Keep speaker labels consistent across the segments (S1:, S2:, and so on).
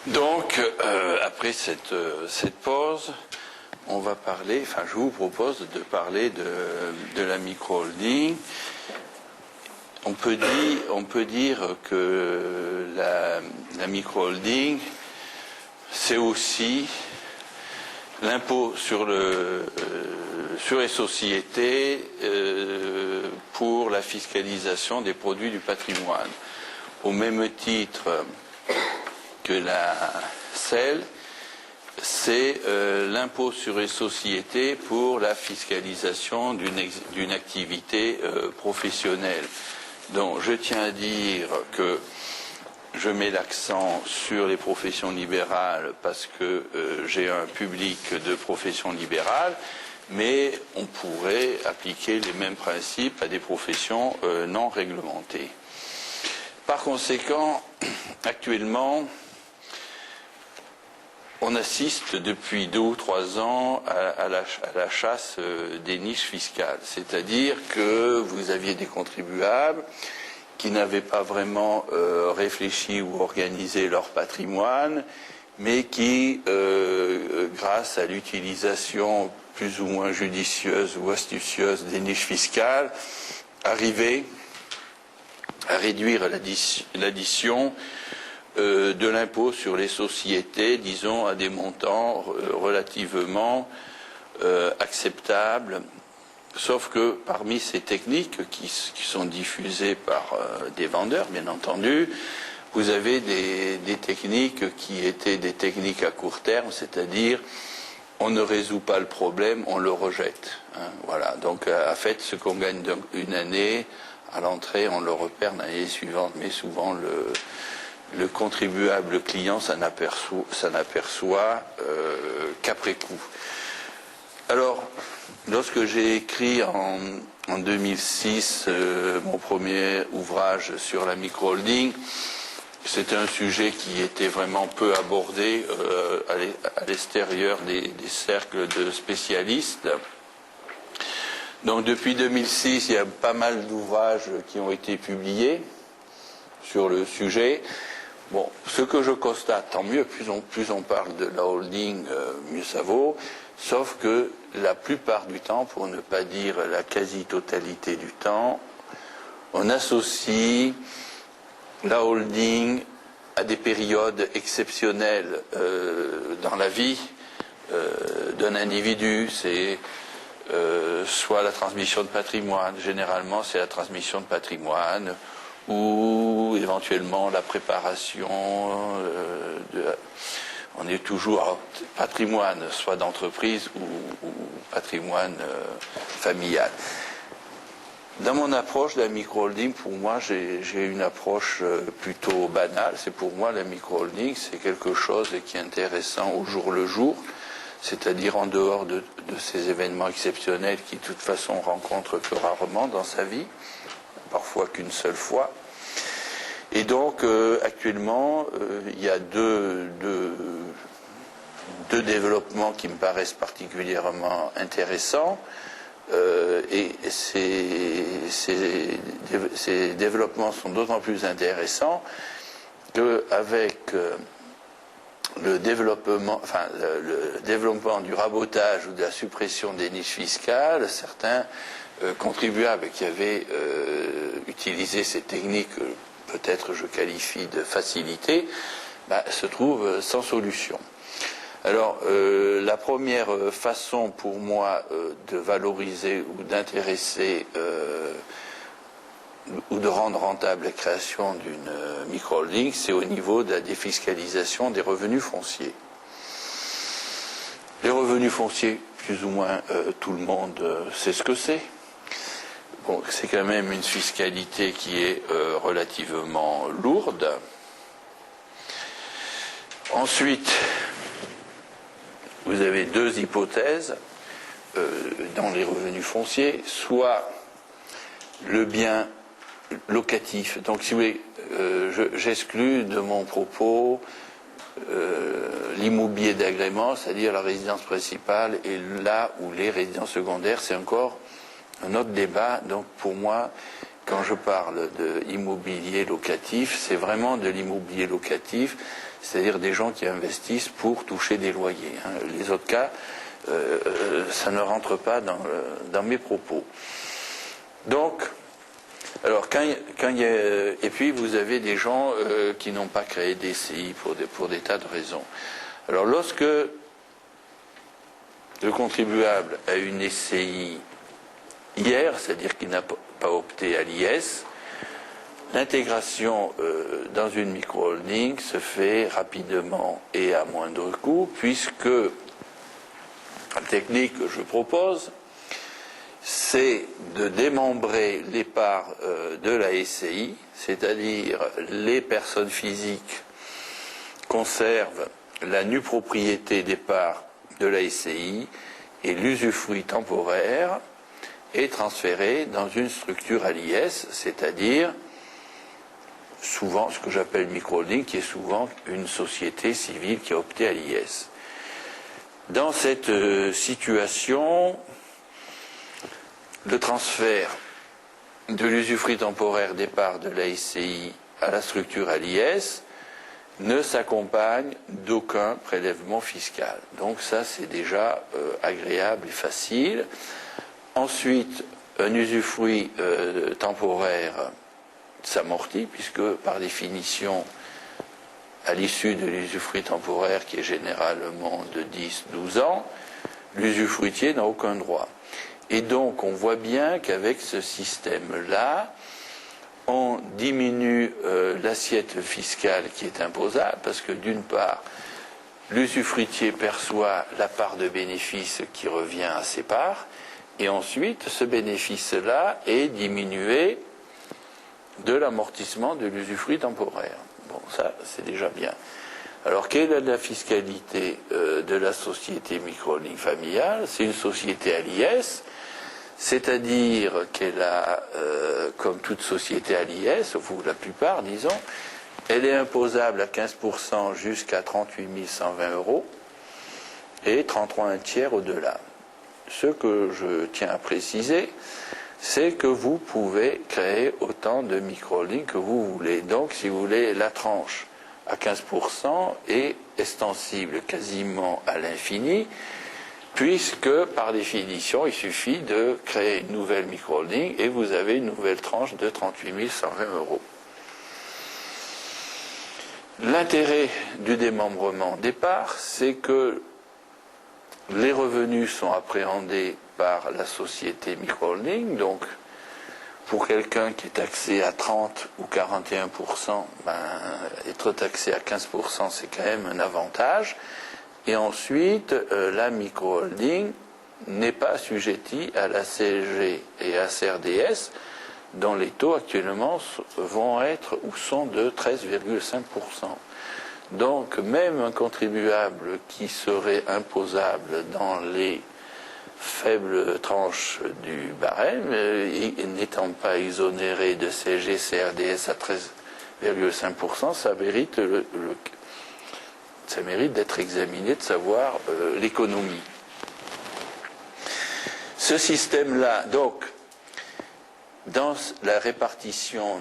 S1: Donc, après cette pause, on va parler, enfin je vous propose de parler de la micro-holding. On peut dire que la micro-holding, c'est aussi l'impôt sur les sociétés pour la fiscalisation des produits du patrimoine. Au même titre que la CEL, c'est l'impôt sur les sociétés pour la fiscalisation d'une activité professionnelle. Donc je tiens à dire que je mets l'accent sur les professions libérales parce que j'ai un public de professions libérales, mais on pourrait appliquer les mêmes principes à des professions non réglementées. Par conséquent, actuellement, on assiste depuis 2 ou 3 ans à la chasse des niches fiscales. C'est-à-dire que vous aviez des contribuables qui n'avaient pas vraiment réfléchi ou organisé leur patrimoine, mais qui, grâce à l'utilisation plus ou moins judicieuse ou astucieuse des niches fiscales, arrivaient à réduire l'addition de l'impôt sur les sociétés, disons, à des montants relativement acceptables, sauf que parmi ces techniques qui sont diffusées par des vendeurs, bien entendu, vous avez des techniques qui étaient des techniques à court terme, c'est-à-dire on ne résout pas le problème, on le rejette. Hein, voilà. Donc, en fait, ce qu'on gagne une année, à l'entrée, on le repère l'année suivante, mais souvent le contribuable client s'en aperçoit qu'après coup. Alors, lorsque j'ai écrit en 2006 mon premier ouvrage sur la micro-holding, c'était un sujet qui était vraiment peu abordé à l'extérieur des cercles de spécialistes. Donc depuis 2006, il y a pas mal d'ouvrages qui ont été publiés sur le sujet. Bon, ce que je constate, tant mieux, plus on parle de la holding, mieux ça vaut, sauf que la plupart du temps, pour ne pas dire la quasi-totalité du temps, on associe la holding à des périodes exceptionnelles dans la vie d'un individu. C'est soit la transmission de patrimoine, généralement c'est la transmission de patrimoine, ou éventuellement la préparation on est toujours patrimoine, soit d'entreprise ou patrimoine familial. Dans mon approche de la micro-holding, pour moi, j'ai une approche plutôt banale. C'est pour moi, la micro-holding, c'est quelque chose qui est intéressant au jour le jour, c'est-à-dire en dehors de ces événements exceptionnels qui, de toute façon, on rencontre que rarement dans sa vie, parfois qu'une seule fois. Et donc, actuellement, il y a deux développements qui me paraissent particulièrement intéressants. Et ces développements sont d'autant plus intéressants qu'avec le développement du rabotage ou de la suppression des niches fiscales, certains contribuables qui avaient utilisé ces techniques, peut-être je qualifie de facilité, se trouvent sans solution. Alors, la première façon pour moi de valoriser ou d'intéresser ou de rendre rentable la création d'une micro-holding, c'est au niveau de la défiscalisation des revenus fonciers. Les revenus fonciers, plus ou moins tout le monde sait ce que c'est. Bon, c'est quand même une fiscalité qui est relativement lourde. Ensuite, vous avez 2 hypothèses dans les revenus fonciers, soit le bien locatif. Donc, si vous voulez, j'exclus de mon propos l'immobilier d'agrément, c'est-à-dire la résidence principale, et là où les résidences secondaires, c'est encore un autre débat. Donc, pour moi, quand je parle d'immobilier locatif, c'est vraiment de l'immobilier locatif, c'est-à-dire des gens qui investissent pour toucher des loyers. Les autres cas, ça ne rentre pas dans mes propos. Donc, alors, et puis vous avez des gens qui n'ont pas créé des SCI pour des tas de raisons. Alors, lorsque le contribuable a une SCI hier, c'est-à-dire qu'il n'a pas opté à l'IS, l'intégration dans une micro-holding se fait rapidement et à moindre coût, puisque la technique que je propose, c'est de démembrer les parts de la SCI, c'est-à-dire les personnes physiques conservent la nue propriété des parts de la SCI et l'usufruit temporaire est transféré dans une structure à l'IS, c'est-à-dire souvent ce que j'appelle micro-holding, qui est souvent une société civile qui a opté à l'IS. Dans cette situation, le transfert de l'usufruit temporaire des parts de la SCI à la structure à l'IS ne s'accompagne d'aucun prélèvement fiscal. Donc ça, c'est déjà agréable et facile. Ensuite, un usufruit temporaire s'amortit, puisque par définition, à l'issue de l'usufruit temporaire, qui est généralement de 10-12 ans, l'usufruitier n'a aucun droit. Et donc, on voit bien qu'avec ce système-là, on diminue l'assiette fiscale qui est imposable, parce que d'une part, l'usufruitier perçoit la part de bénéfice qui revient à ses parts, et ensuite, ce bénéfice-là est diminué de l'amortissement de l'usufruit temporaire. Bon, ça, c'est déjà bien. Alors, quelle est la fiscalité de la société micro-holding familiale? C'est une société à l'IS, c'est-à-dire qu'elle a, comme toute société à l'IS, ou la plupart, disons, elle est imposable à 15% jusqu'à 38 120 € et 33 un tiers au-delà. Ce que je tiens à préciser, c'est que vous pouvez créer autant de micro-holdings que vous voulez. Donc, si vous voulez, la tranche à 15% est extensible quasiment à l'infini, puisque, par définition, il suffit de créer une nouvelle micro-holding et vous avez une nouvelle tranche de 38 120 €. L'intérêt du démembrement des parts, c'est que les revenus sont appréhendés par la société micro-holding, donc pour quelqu'un qui est taxé à 30 ou 41%, être taxé à 15%, c'est quand même un avantage. Et ensuite, la micro-holding n'est pas assujettie à la CSG et à la CRDS, dont les taux actuellement vont être ou sont de 13,5%. Donc, même un contribuable qui serait imposable dans les faibles tranches du barème, n'étant pas exonéré de CSG, CRDS à 13,5%, ça mérite d'être examiné, de savoir l'économie. Ce système-là, donc, dans la répartition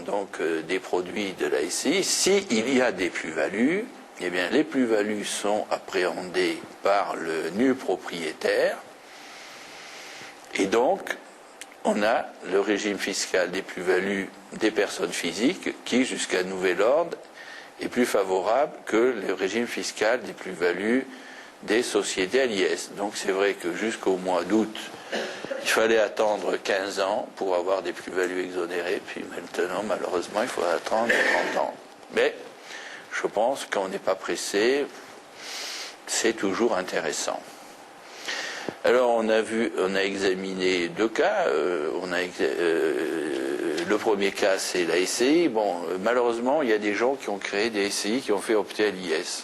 S1: des produits de la SCI, s'il y a des plus-values, eh bien, les plus-values sont appréhendées par le nu propriétaire, et donc, on a le régime fiscal des plus-values des personnes physiques qui, jusqu'à nouvel ordre, est plus favorable que le régime fiscal des plus-values des sociétés à l'IS. Donc c'est vrai que jusqu'au mois d'août, il fallait attendre 15 ans pour avoir des plus-values exonérées, puis maintenant, malheureusement, il faut attendre 30 ans. Mais je pense qu'on n'est pas pressé, c'est toujours intéressant. Alors on a examiné deux cas. Le premier cas, c'est la SCI. Bon, malheureusement, il y a des gens qui ont créé des SCI qui ont fait opter à l'IS.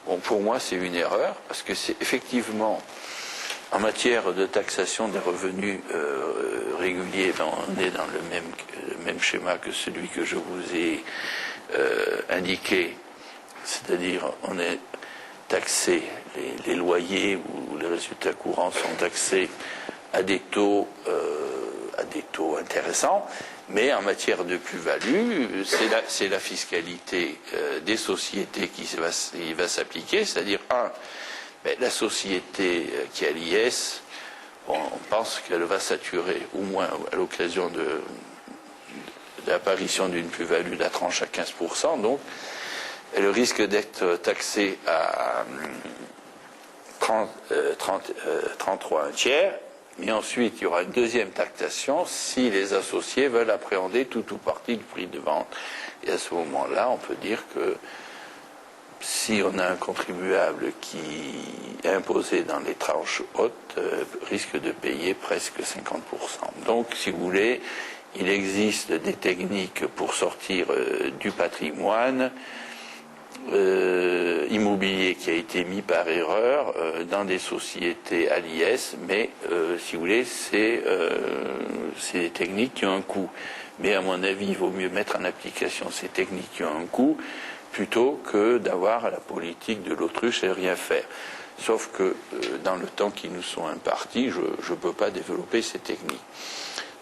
S1: Bon, pour moi, c'est une erreur, parce que c'est effectivement, en matière de taxation des revenus réguliers, on est dans le même schéma que celui que je vous ai indiqué, c'est-à-dire on est taxé, les loyers ou les résultats courants sont taxés à des taux à des taux intéressants, mais en matière de plus-value, c'est la fiscalité des sociétés qui va s'appliquer, c'est-à-dire, la société qui a l'IS, on pense qu'elle va saturer, au moins à l'occasion de l'apparition d'une plus-value de la tranche à 15%, donc elle risque d'être taxée à 33 un tiers, mais ensuite il y aura une deuxième taxation si les associés veulent appréhender tout ou partie du prix de vente. Et à ce moment-là, on peut dire que si on a un contribuable qui est imposé dans les tranches hautes, risque de payer presque 50%. Donc, si vous voulez, il existe des techniques pour sortir du patrimoine immobilier qui a été mis par erreur dans des sociétés à l'IS, mais si vous voulez, c'est des techniques qui ont un coût. Mais à mon avis, il vaut mieux mettre en application ces techniques qui ont un coût plutôt que d'avoir la politique de l'autruche et rien faire. Sauf que dans le temps qui nous sont impartis, je ne peux pas développer ces techniques.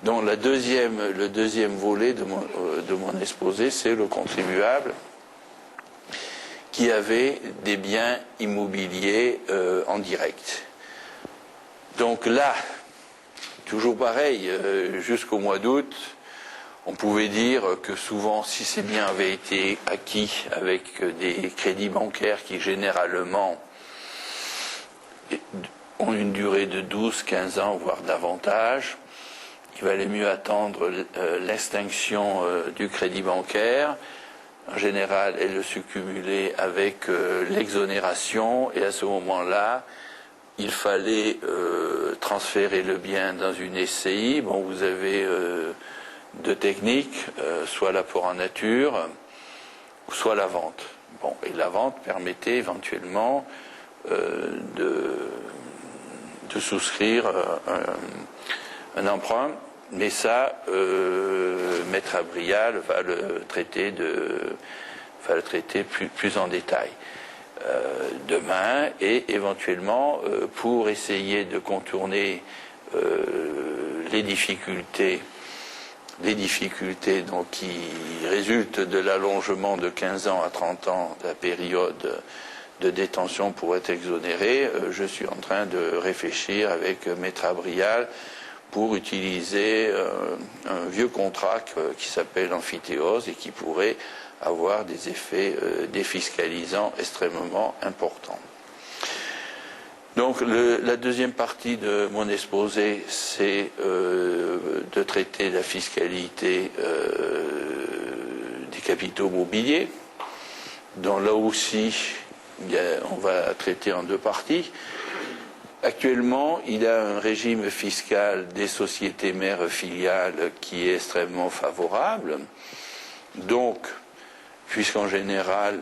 S1: Donc le deuxième volet de mon exposé, c'est le contribuable qui avait des biens immobiliers en direct. Donc là, toujours pareil, jusqu'au mois d'août, on pouvait dire que souvent, si ces biens avaient été acquis avec des crédits bancaires qui généralement ont une durée de 12, 15 ans, voire davantage, il valait mieux attendre l'extinction du crédit bancaire. En général, elle se cumulait avec l'exonération, et à ce moment-là, il fallait transférer le bien dans une SCI. Bon, vous avez deux techniques, soit l'apport en nature, ou soit la vente. Bon, et la vente permettait éventuellement de souscrire un emprunt, mais ça, Maître Abrial va le traiter plus en détail demain, et éventuellement pour essayer de contourner les difficultés donc, qui résultent de l'allongement de 15 ans à 30 ans de la période de détention pour être exonéré, je suis en train de réfléchir avec Maître Abrial pour utiliser un vieux contrat qui s'appelle amphithéose et qui pourrait avoir des effets défiscalisants extrêmement importants. Donc la deuxième partie de mon exposé, c'est de traiter la fiscalité des capitaux mobiliers, dont là aussi on va traiter en deux parties. Actuellement, il y a un régime fiscal des sociétés mères filiales qui est extrêmement favorable. Donc, puisqu'en général,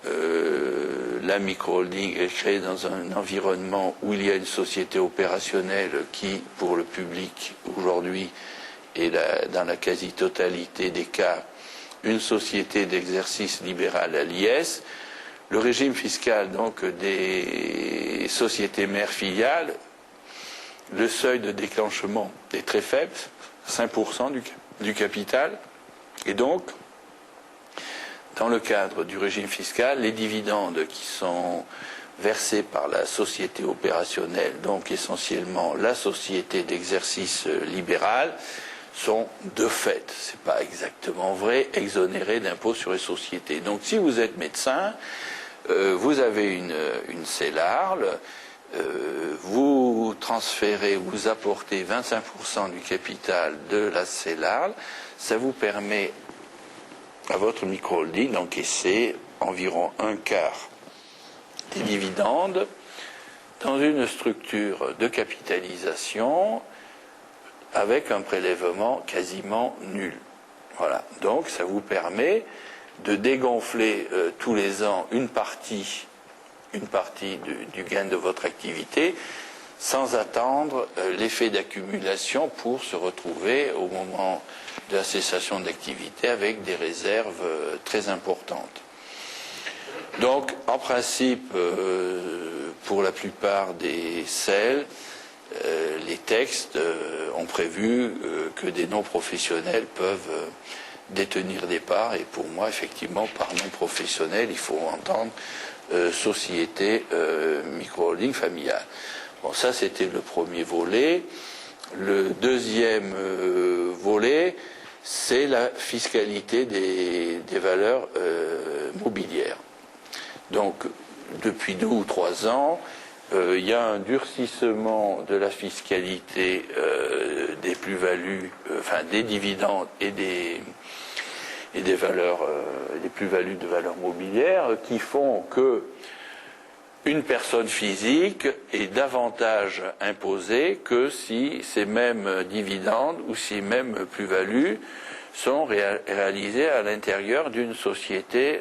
S1: la micro-holding est créée dans un environnement où il y a une société opérationnelle qui, pour le public aujourd'hui, est dans la quasi-totalité des cas, une société d'exercice libéral à l'IS. Le régime fiscal donc des sociétés mères filiales, le seuil de déclenchement est très faible, 5% du capital, et donc dans le cadre du régime fiscal, les dividendes qui sont versés par la société opérationnelle, donc essentiellement la société d'exercice libéral, sont de fait, c'est pas exactement vrai, exonérés d'impôt sur les sociétés. Donc si vous êtes médecin, vous avez une CELARL, vous transférez, vous apportez 25% du capital de la CELARL, ça vous permet à votre micro-holding d'encaisser environ un quart des dividendes dans une structure de capitalisation avec un prélèvement quasiment nul. Voilà. Donc ça vous permet de dégonfler tous les ans une partie du gain de votre activité sans attendre l'effet d'accumulation pour se retrouver au moment de la cessation d'activité avec des réserves très importantes. Donc, en principe, pour la plupart des CEL, les textes ont prévu que des non-professionnels peuvent détenir des parts, et pour moi, effectivement, par non-professionnel, il faut entendre société micro-holding familiale. Bon, ça, c'était le premier volet. Le deuxième volet, c'est la fiscalité des valeurs mobilières. Donc, depuis 2 ou 3 ans, il y a un durcissement de la fiscalité des plus-values, enfin des dividendes et des valeurs, des plus-values de valeurs mobilières, qui font que une personne physique est davantage imposée que si ces mêmes dividendes ou ces mêmes plus-values sont réalisés à l'intérieur d'une société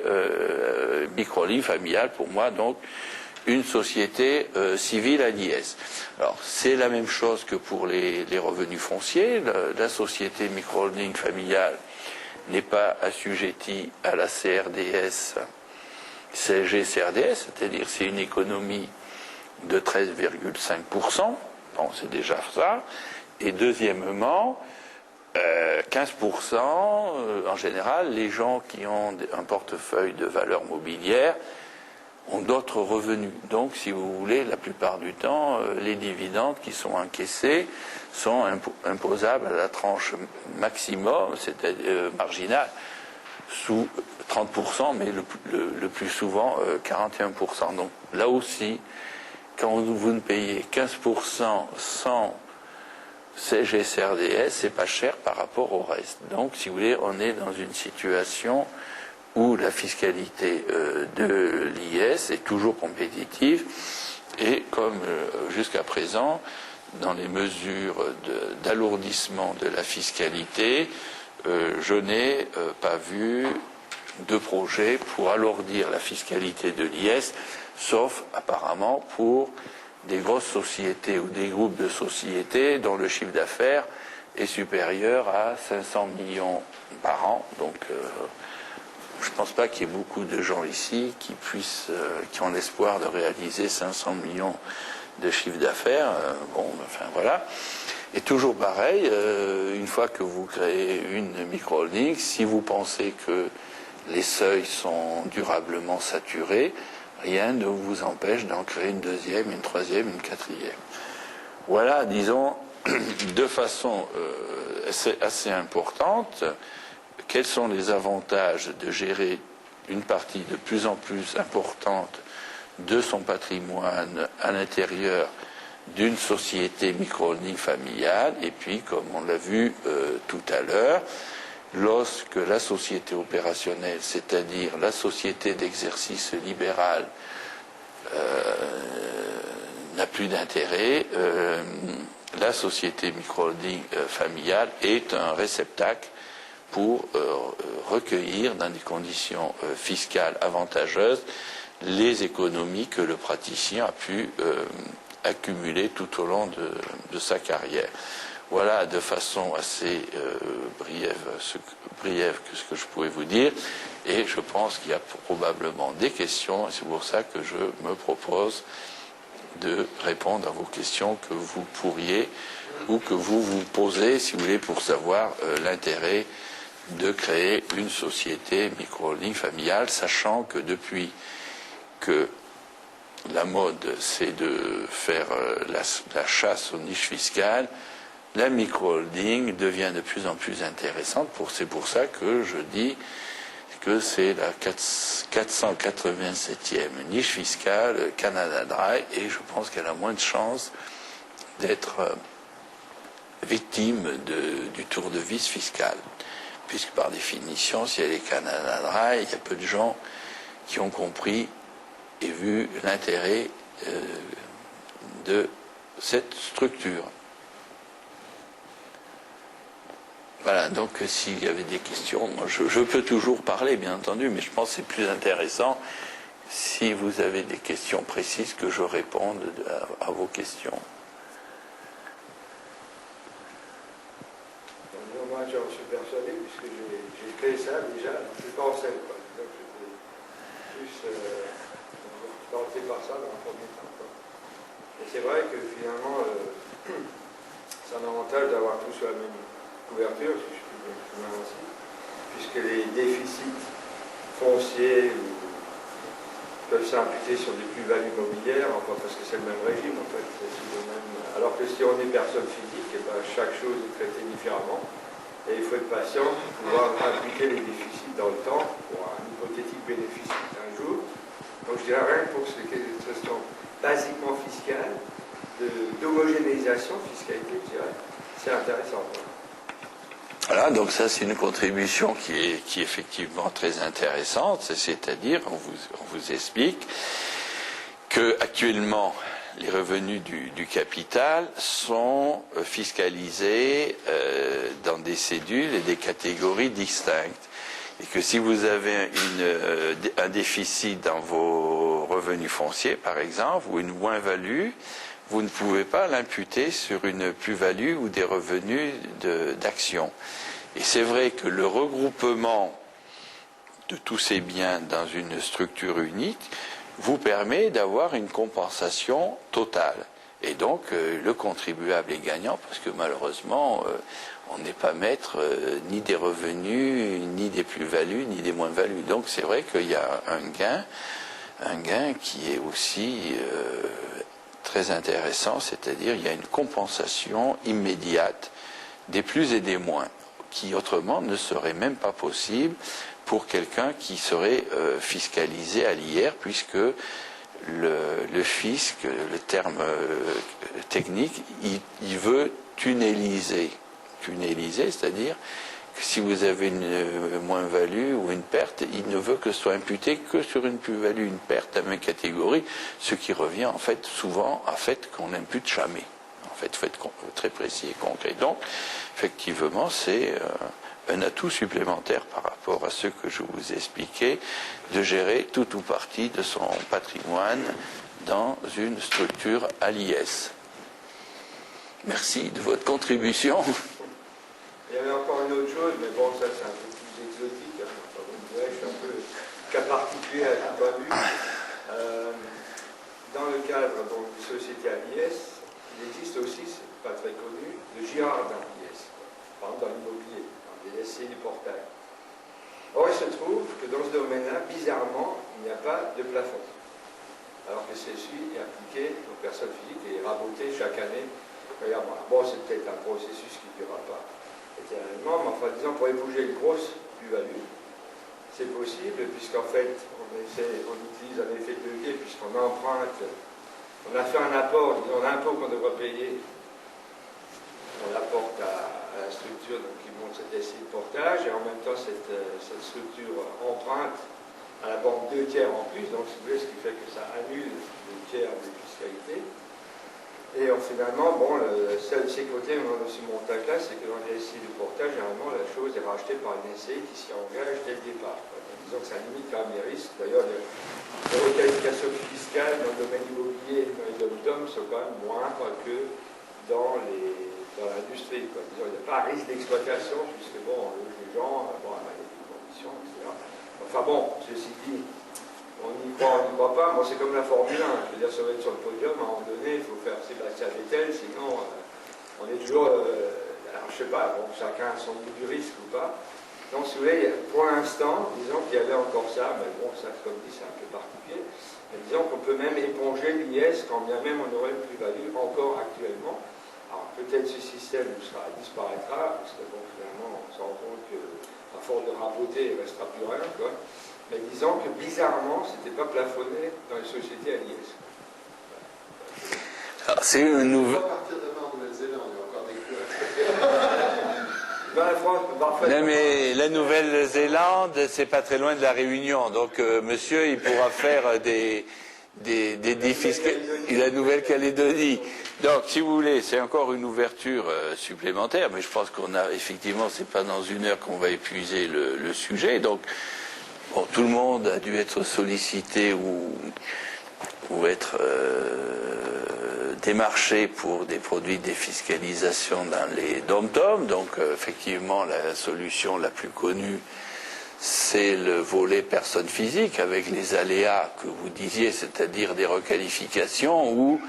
S1: micro-holding familiale, pour moi donc une société civile à l'IS. Alors c'est la même chose que pour les revenus fonciers. La société micro-holding familiale n'est pas assujettie à la CRDS, CSG-CRDS, c'est-à-dire c'est une économie de 13,5%, bon c'est déjà ça, et deuxièmement, 15%, en général, les gens qui ont un portefeuille de valeurs mobilières ont d'autres revenus. Donc, si vous voulez, la plupart du temps, les dividendes qui sont encaissés sont imposables à la tranche maximum, c'est-à-dire marginale, sous 30%, mais le plus souvent 41%. Donc, là aussi, quand vous ne payez 15% sans CSG-CRDS, c'est pas cher par rapport au reste. Donc, si vous voulez, on est dans une situation où la fiscalité de l'IS est toujours compétitive et comme jusqu'à présent, dans les mesures d'alourdissement de la fiscalité, je n'ai pas vu de projet pour alourdir la fiscalité de l'IS, sauf apparemment pour des grosses sociétés ou des groupes de sociétés dont le chiffre d'affaires est supérieur à 500 millions par an. Donc, je ne pense pas qu'il y ait beaucoup de gens ici qui ont l'espoir de réaliser 500 millions de chiffre d'affaires. Bon, enfin voilà. Et toujours pareil, une fois que vous créez une micro-holding, si vous pensez que les seuils sont durablement saturés, rien ne vous empêche d'en créer une deuxième, une troisième, une quatrième. Voilà, disons, de façon assez importante, quels sont les avantages de gérer une partie de plus en plus importante de son patrimoine à l'intérieur d'une société micro-holding familiale, et puis, comme on l'a vu tout à l'heure, lorsque la société opérationnelle, c'est-à-dire la société d'exercice libéral, n'a plus d'intérêt, la société micro-holding familiale est un réceptacle pour recueillir dans des conditions fiscales avantageuses les économies que le praticien a pu accumuler tout au long de sa carrière. Voilà de façon assez brève ce que je pouvais vous dire, et je pense qu'il y a probablement des questions, et c'est pour ça que je me propose de répondre à vos questions que vous pourriez ou que vous vous posez, si vous voulez, pour savoir l'intérêt de créer une société micro-holding familiale, sachant que depuis que la mode, c'est de faire la chasse aux niches fiscales, la micro-holding devient de plus en plus intéressante. C'est pour ça que je dis que c'est la 487e niche fiscale Canada Dry, et je pense qu'elle a moins de chances d'être victime du tour de vis fiscal. Puisque par définition, si elle est Canada Dry, il y a peu de gens qui ont compris et vu l'intérêt de cette structure. Voilà, donc s'il y avait des questions, moi, je peux toujours parler, bien entendu, mais je pense que c'est plus intéressant si vous avez des questions précises que je réponde à vos questions.
S2: Moi, j'en suis persuadé, puisque j'ai créé ça déjà, je suis pas en scène, quoi. Donc j'étais plus tenté par ça dans un premier temps, quoi. Et c'est vrai que finalement, c'est un avantage d'avoir tous sur la même couverture, si je puis m'exprimer ainsi, puisque les déficits fonciers peuvent s'imputer sur des plus-values immobilières, enfin parce que c'est le même régime en fait. Le même... Alors que si on est personne physique, et ben, chaque chose est traitée différemment. Et il faut être patient pour pouvoir imputer les déficits dans le temps pour un hypothétique bénéfice d'un jour. Donc je dirais rien que pour ces questions basiquement fiscales, d'homogénéisation, fiscalité, je dirais, c'est intéressant.
S1: Voilà, donc ça c'est une contribution qui est effectivement très intéressante, c'est-à-dire on vous explique que actuellement les revenus du capital sont fiscalisés dans des cédules et des catégories distinctes. Et que si vous avez un déficit dans vos revenus fonciers, par exemple, ou une moins-value, vous ne pouvez pas l'imputer sur une plus-value ou des revenus d'action. Et c'est vrai que le regroupement de tous ces biens dans une structure unique vous permet d'avoir une compensation totale. Et donc, le contribuable est gagnant parce que malheureusement, on n'est pas maître ni des revenus, ni des plus-values, ni des moins-values. Donc, c'est vrai qu'il y a un gain qui est aussi très intéressant, c'est-à-dire il y a une compensation immédiate des plus et des moins, qui autrement ne serait même pas possible pour quelqu'un qui serait fiscalisé à l'IR, puisque le fisc, le terme technique, il veut tunneliser. Tunneliser, c'est-à-dire que si vous avez une moins-value ou une perte, il ne veut que ce soit imputé que sur une plus-value, une perte à la même catégorie, ce qui revient en fait souvent à fait qu'on n'impute jamais. En fait, faut être très précis et concret. Donc, effectivement, c'est un atout supplémentaire par rapport à ce que je vous ai expliqué, de gérer tout ou partie de son patrimoine dans une structure à l'IS. Merci de votre contribution.
S2: Il y avait encore une autre chose, mais bon, ça c'est un peu plus exotique. Hein. Enfin, vous me direz, je suis un peu cas particulier à tout point de vue. Dans le cadre donc, des sociétés à l'IS, il existe aussi, c'est pas très connu, le Girardin l'IS, par exemple dans l'immobilier, dans les SCI du portail. Or, il se trouve que dans ce domaine-là, bizarrement, il n'y a pas de plafond. Alors que celui-ci est appliqué aux personnes physiques et est raboté chaque année. Bon, c'est peut-être un processus qui ne durera pas éternellement, mais enfin, disons, pour épouser une grosse plus-value, c'est possible, puisqu'en fait, on utilise un effet de levier, puisqu'on emprunte, on a fait un apport, disons, l'impôt qu'on devrait payer, on l'apporte à la structure donc, qui monte cette SCI de portage, et en même temps, cette structure emprunte à la banque 2 tiers en plus, donc si vous voulez, ce qui fait que ça annule 2 tiers de fiscalité. Et finalement, bon, seul de ces côtés, dans ce montage-là, c'est que dans les SCI de portage, généralement, la chose est rachetée par une SCI qui s'y engage dès le départ. Donc, disons que ça limite quand même les risques. D'ailleurs, les requalifications fiscales dans le domaine immobilier, dans les dom-toms, sont quand même moindres que dans l'industrie. Disons, il n'y a pas un risque d'exploitation, puisque bon, les gens, bon, il y a des conditions, etc. Enfin bon, ceci dit, on y croit, on n'y croit pas. Bon, c'est comme la Formule 1. Je veux dire, ça va être sur le podium, à un moment donné, il faut faire Sébastien Vettel, sinon on est toujours. Alors, je sais pas, bon, chacun a son goût du risque ou pas. Donc, si vous voulez, pour l'instant, disons qu'il y avait encore ça, mais bon, ça, comme dit, c'est un peu particulier. Mais disons qu'on peut même éponger l'IS quand bien même on aurait une plus-value encore actuellement. Alors, peut-être ce système disparaîtra, parce que bon, finalement, on se rend compte que, à force de raboter, il ne restera plus rien, quoi. Mais disons que bizarrement, ce n'était pas plafonné dans les sociétés à l'IS.
S1: C'est une nouvelle.
S3: À partir de demain en Nouvelle-Zélande, il y a encore des coups.
S1: Non, mais la Nouvelle-Zélande, c'est pas très loin de la Réunion. Donc, monsieur, il pourra faire des défiscales. La Nouvelle-Calédonie. Donc, si vous voulez, c'est encore une ouverture supplémentaire, mais je pense qu'on a, effectivement, c'est pas dans une heure qu'on va épuiser le sujet. Donc, bon, tout le monde a dû être sollicité ou être démarché pour des produits de défiscalisation dans les dom-toms. Donc, effectivement, la solution la plus connue, c'est le volet personne physique avec les aléas que vous disiez, c'est-à-dire des requalifications où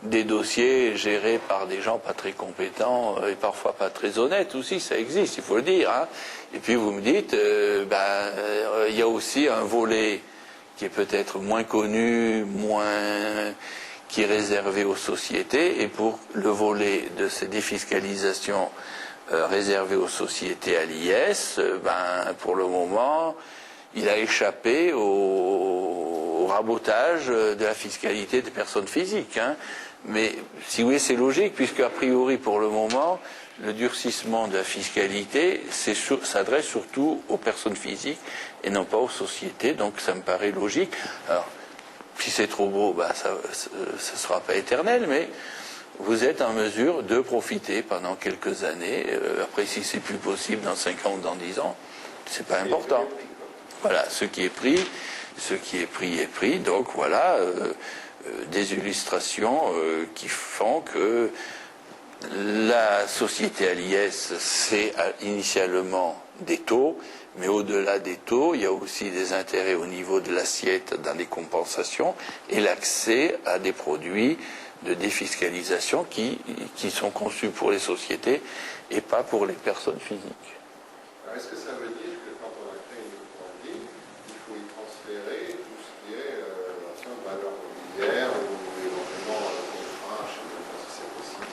S1: des dossiers gérés par des gens pas très compétents et parfois pas très honnêtes aussi, ça existe, il faut le dire. Hein. Et puis vous me dites, il y a aussi un volet qui est peut-être moins connu, qui est réservé aux sociétés, et pour le volet de ces défiscalisations réservées aux sociétés à l'IS, pour le moment, il a échappé au rabotage de la fiscalité des personnes physiques. Hein. Mais si oui, c'est logique, puisque a priori, pour le moment, le durcissement de la fiscalité s'adresse surtout aux personnes physiques et non pas aux sociétés, donc ça me paraît logique. Alors, si c'est trop beau, ça ne sera pas éternel, mais vous êtes en mesure de profiter pendant quelques années. Après, si c'est plus possible dans 5 ans ou dans 10 ans, c'est pas important. Voilà, ce qui est pris est pris. Donc voilà, des illustrations qui font que la société à l'IS, c'est initialement des taux, mais au-delà des taux, il y a aussi des intérêts au niveau de l'assiette dans les compensations et l'accès à des produits de défiscalisation qui sont conçus pour les sociétés et pas pour les personnes physiques.
S3: Alors, est-ce que ça veut dire que quand on a créé une micro-holding, il faut y transférer tout ce qui est l'action de valeur mobilière ou éventuellement contrat, je ne sais pas si c'est possible.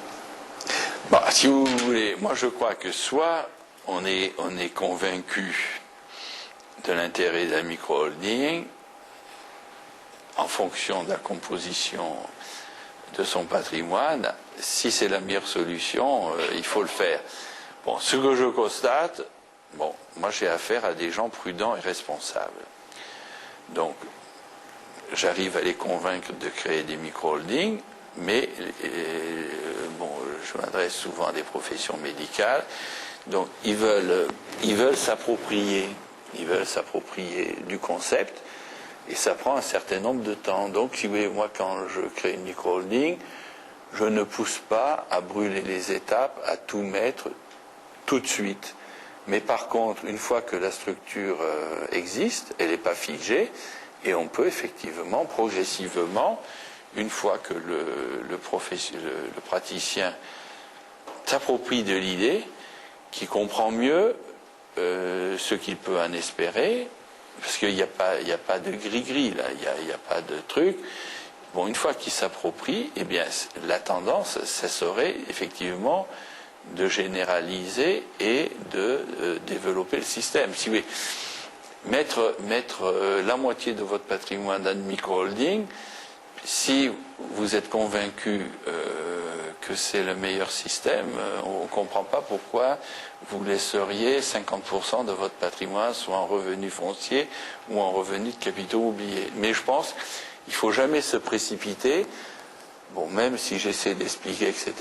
S1: Bon, si vous voulez, moi je crois que soit on est convaincu de l'intérêt d'un micro-holding en fonction de la composition de son patrimoine. Si c'est la meilleure solution, il faut le faire. Bon, ce que je constate, moi j'ai affaire à des gens prudents et responsables. Donc, j'arrive à les convaincre de créer des micro-holdings, mais je m'adresse souvent à des professions médicales. Donc, ils veulent s'approprier du concept, et ça prend un certain nombre de temps. Donc, si vous voulez, moi, quand je crée une micro-holding, je ne pousse pas à brûler les étapes, à tout mettre tout de suite. Mais par contre, une fois que la structure existe, elle n'est pas figée, et on peut effectivement, progressivement, une fois que le praticien s'approprie de l'idée, qui comprend mieux ce qu'il peut en espérer, parce qu'il n'y a pas de gris-gris, là, il n'y a pas de truc. Bon, une fois qu'il s'approprie, eh bien, la tendance, ça serait effectivement de généraliser et de développer le système. Si vous voulez, mettre la moitié de votre patrimoine dans une micro-holding, si vous êtes convaincu que c'est le meilleur système, on ne comprend pas pourquoi vous laisseriez 50% de votre patrimoine soit en revenus fonciers ou en revenus de capitaux mobiliers. Mais je pense qu'il ne faut jamais se précipiter. Bon, même si j'essaie d'expliquer, etc.,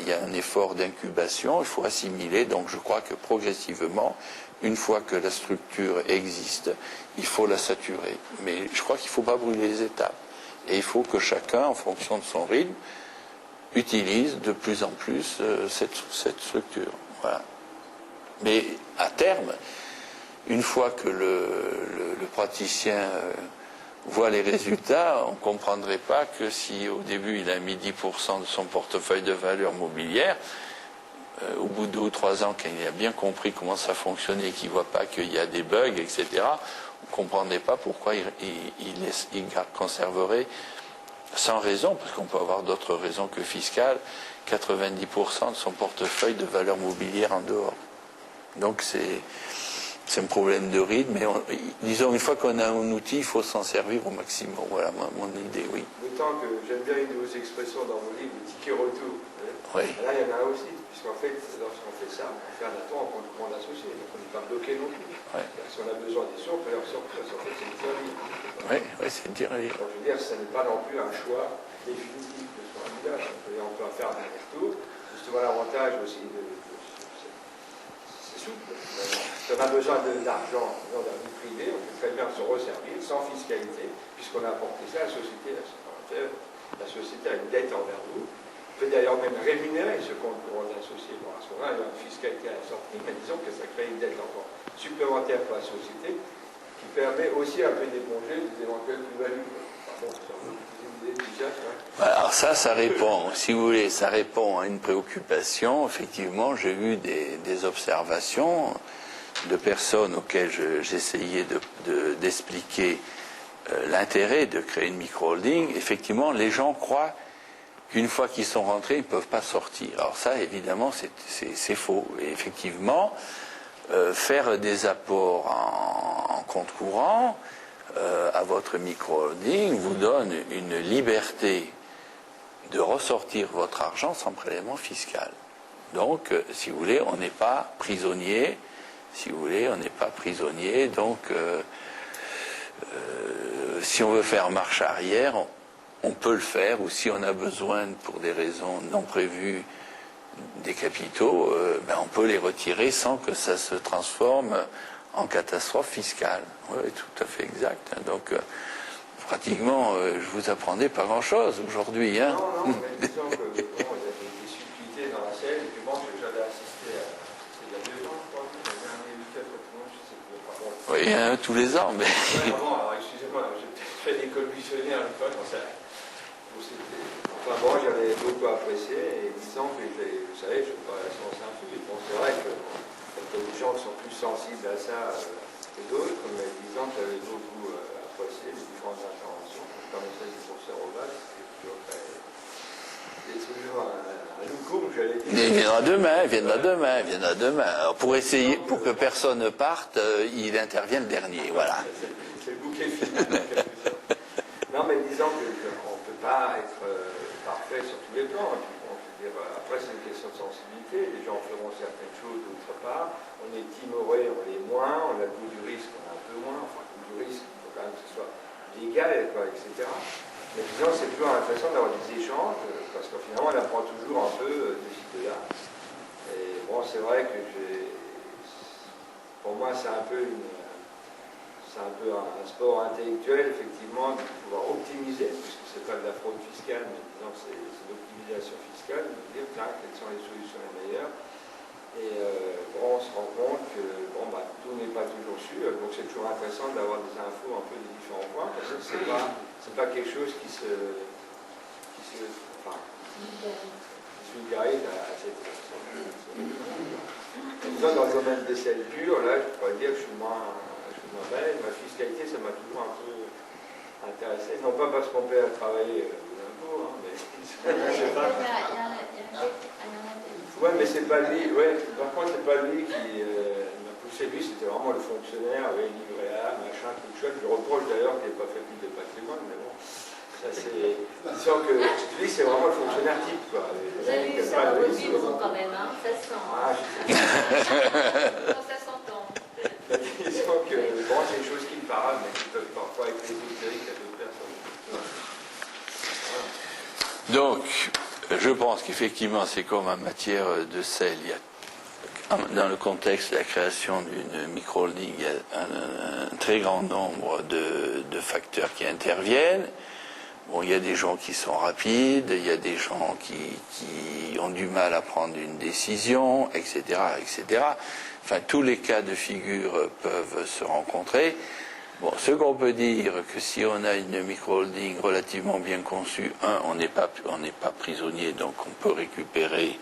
S1: il y a un effort d'incubation, il faut assimiler. Donc je crois que progressivement, une fois que la structure existe, il faut la saturer. Mais je crois qu'il ne faut pas brûler les étapes. Et il faut que chacun, en fonction de son rythme, utilise de plus en plus cette structure. Voilà. Mais à terme, une fois que le praticien voit les résultats, on ne comprendrait pas que si au début il a mis 10% de son portefeuille de valeur mobilière, au bout de 2 ou 3 ans, quand il a bien compris comment ça fonctionnait et qu'il ne voit pas qu'il y a des bugs, etc., on ne comprendrait pas pourquoi il conserverait sans raison, parce qu'on peut avoir d'autres raisons que fiscales, 90% de son portefeuille de valeur mobilière en dehors. Donc c'est un problème de rythme, mais disons, une fois qu'on a un outil, il faut s'en servir au maximum. Voilà mon idée, oui.
S2: D'autant que j'aime bien une de vos expressions dans vos livres, le ticket retour.
S1: Oui.
S2: Là, il y en a un aussi, puisqu'en fait, lorsqu'on fait ça, on fait un attend en compte courant d'associé, donc on n'est pas bloqué non plus.
S1: Oui.
S2: Si on a besoin des sous, on peut leur sortir. En fait, c'est une théorie.
S1: Oui, c'est une théorie.
S2: Donc, je veux dire, ce n'est pas non plus un choix définitif de ce point de vue-là. On peut en faire un aller-retour. Justement, l'avantage aussi c'est souple. Si on a besoin d'argent dans la vie privée, on peut très bien se resservir sans fiscalité, puisqu'on a apporté ça à la société. La société a une dette envers vous. On peut d'ailleurs même rémunérer ce compte courant d'associé. Bon, à ce moment-là, il y a une fiscalité à la sortie, mais disons que ça crée une dette encore supplémentaire pour la société qui permet aussi un peu d'éponger des éventuelles plus-values. Pardon, c'est une idée déjà.
S1: Alors, ça répond, si vous voulez, ça répond à une préoccupation. Effectivement, j'ai eu des observations de personnes auxquelles j'essayais d'expliquer l'intérêt de créer une micro-holding. Effectivement, les gens croient qu'une fois qu'ils sont rentrés, ils ne peuvent pas sortir. Alors ça, évidemment, c'est faux. Et effectivement, faire des apports en compte courant à votre micro-holding vous donne une liberté de ressortir votre argent sans prélèvement fiscal. Donc, si vous voulez, on n'est pas prisonnier. Si vous voulez, on n'est pas prisonnier. Donc, si on veut faire marche arrière, on peut le faire. Ou si on a besoin, pour des raisons non prévues, des capitaux, on peut les retirer sans que ça se transforme en catastrophe fiscale. Oui, tout à fait exact. Donc, pratiquement, je vous apprendais pas grand-chose aujourd'hui. Hein.
S2: Non, mais disons que il y a des subtilités dans la scène, et puis bon, j'avais assisté à, c'est il y a 2 ans, je crois, le dernier week-end, je sais plus, par contre.
S1: Oui, hein, tous les ans, mais...
S2: Ouais, alors, excusez-moi, j'ai peut-être fait des commissionnaires à l'époque, enfin bon, j'avais beaucoup apprécié, et disons que, vous savez, je ne suis pas à la science infuse, bon, c'est vrai que il y a des gens qui sont plus sensibles à ça que d'autres, mais disons que j'avais beaucoup apprécié les différentes interventions, comme celle du professeur Oval, c'est toujours un loukoum, j'allais dire.
S1: Il viendra demain. Alors, pour essayer, pour que personne ne parte, il intervient le dernier, voilà.
S2: C'est le bouquet final, en quelque sorte. Non, mais disons qu'on ne peut pas être parfait sur tous les plans. Puis, bon, je veux dire, après, c'est une question de sensibilité. Les gens feront certaines choses d'autre part. On est timoré, on l'est moins. On a le goût du risque, on a un peu moins. Enfin, le goût du risque, il faut quand même que ce soit légal, quoi, etc. Mais disons, c'est toujours intéressant d'avoir des échanges, parce que finalement, on apprend toujours un peu de ci, de là. Et bon, c'est vrai que pour moi, c'est un peu un sport intellectuel, effectivement, de pouvoir optimiser, puisque ce n'est pas de la fraude fiscale, mais disons que c'est l'optimisation fiscale, de dire quelles sont les solutions les meilleures. Et bon, on se rend compte que tout n'est pas toujours sûr, donc c'est toujours intéressant d'avoir des infos un peu de différents points, parce que c'est pas quelque chose qui se vulgarise à cette façon. Disons, dans le domaine des selles pures, là, je pourrais dire que je suis moins belle. Ma fiscalité, ça m'a toujours un peu intéressé. Non pas parce qu'on paie à travailler aux impôts, hein, mais je sais pas. Ouais, mais c'est pas lui. Ouais, par contre, c'est pas lui qui m'a poussé. Lui, c'était vraiment le fonctionnaire avec livret A, machin, tout chouette. Je reproche d'ailleurs qu'il n'ait pas fait plus de patrimoine, mais bon. Ça, c'est. Disons que lui, c'est vraiment le fonctionnaire type, quoi.
S4: Vous avez vu ça dans votre livre quand même, hein, ça se sent.
S2: Ah,
S4: Ça s'entend.
S2: Disons que, bon, c'est des choses qui me parlent, mais qui peuvent parfois être ésotériques à d'autres personnes. Voilà.
S1: Donc, je pense qu'effectivement, c'est comme en matière de sel. Dans le contexte de la création d'une micro-holding, il y a un très grand nombre de facteurs qui interviennent. Bon, il y a des gens qui sont rapides, il y a des gens qui ont du mal à prendre une décision, etc., etc. Enfin, tous les cas de figure peuvent se rencontrer. Bon, ce qu'on peut dire, que si on a une micro-holding relativement bien conçue, on n'est pas prisonnier, donc on peut récupérer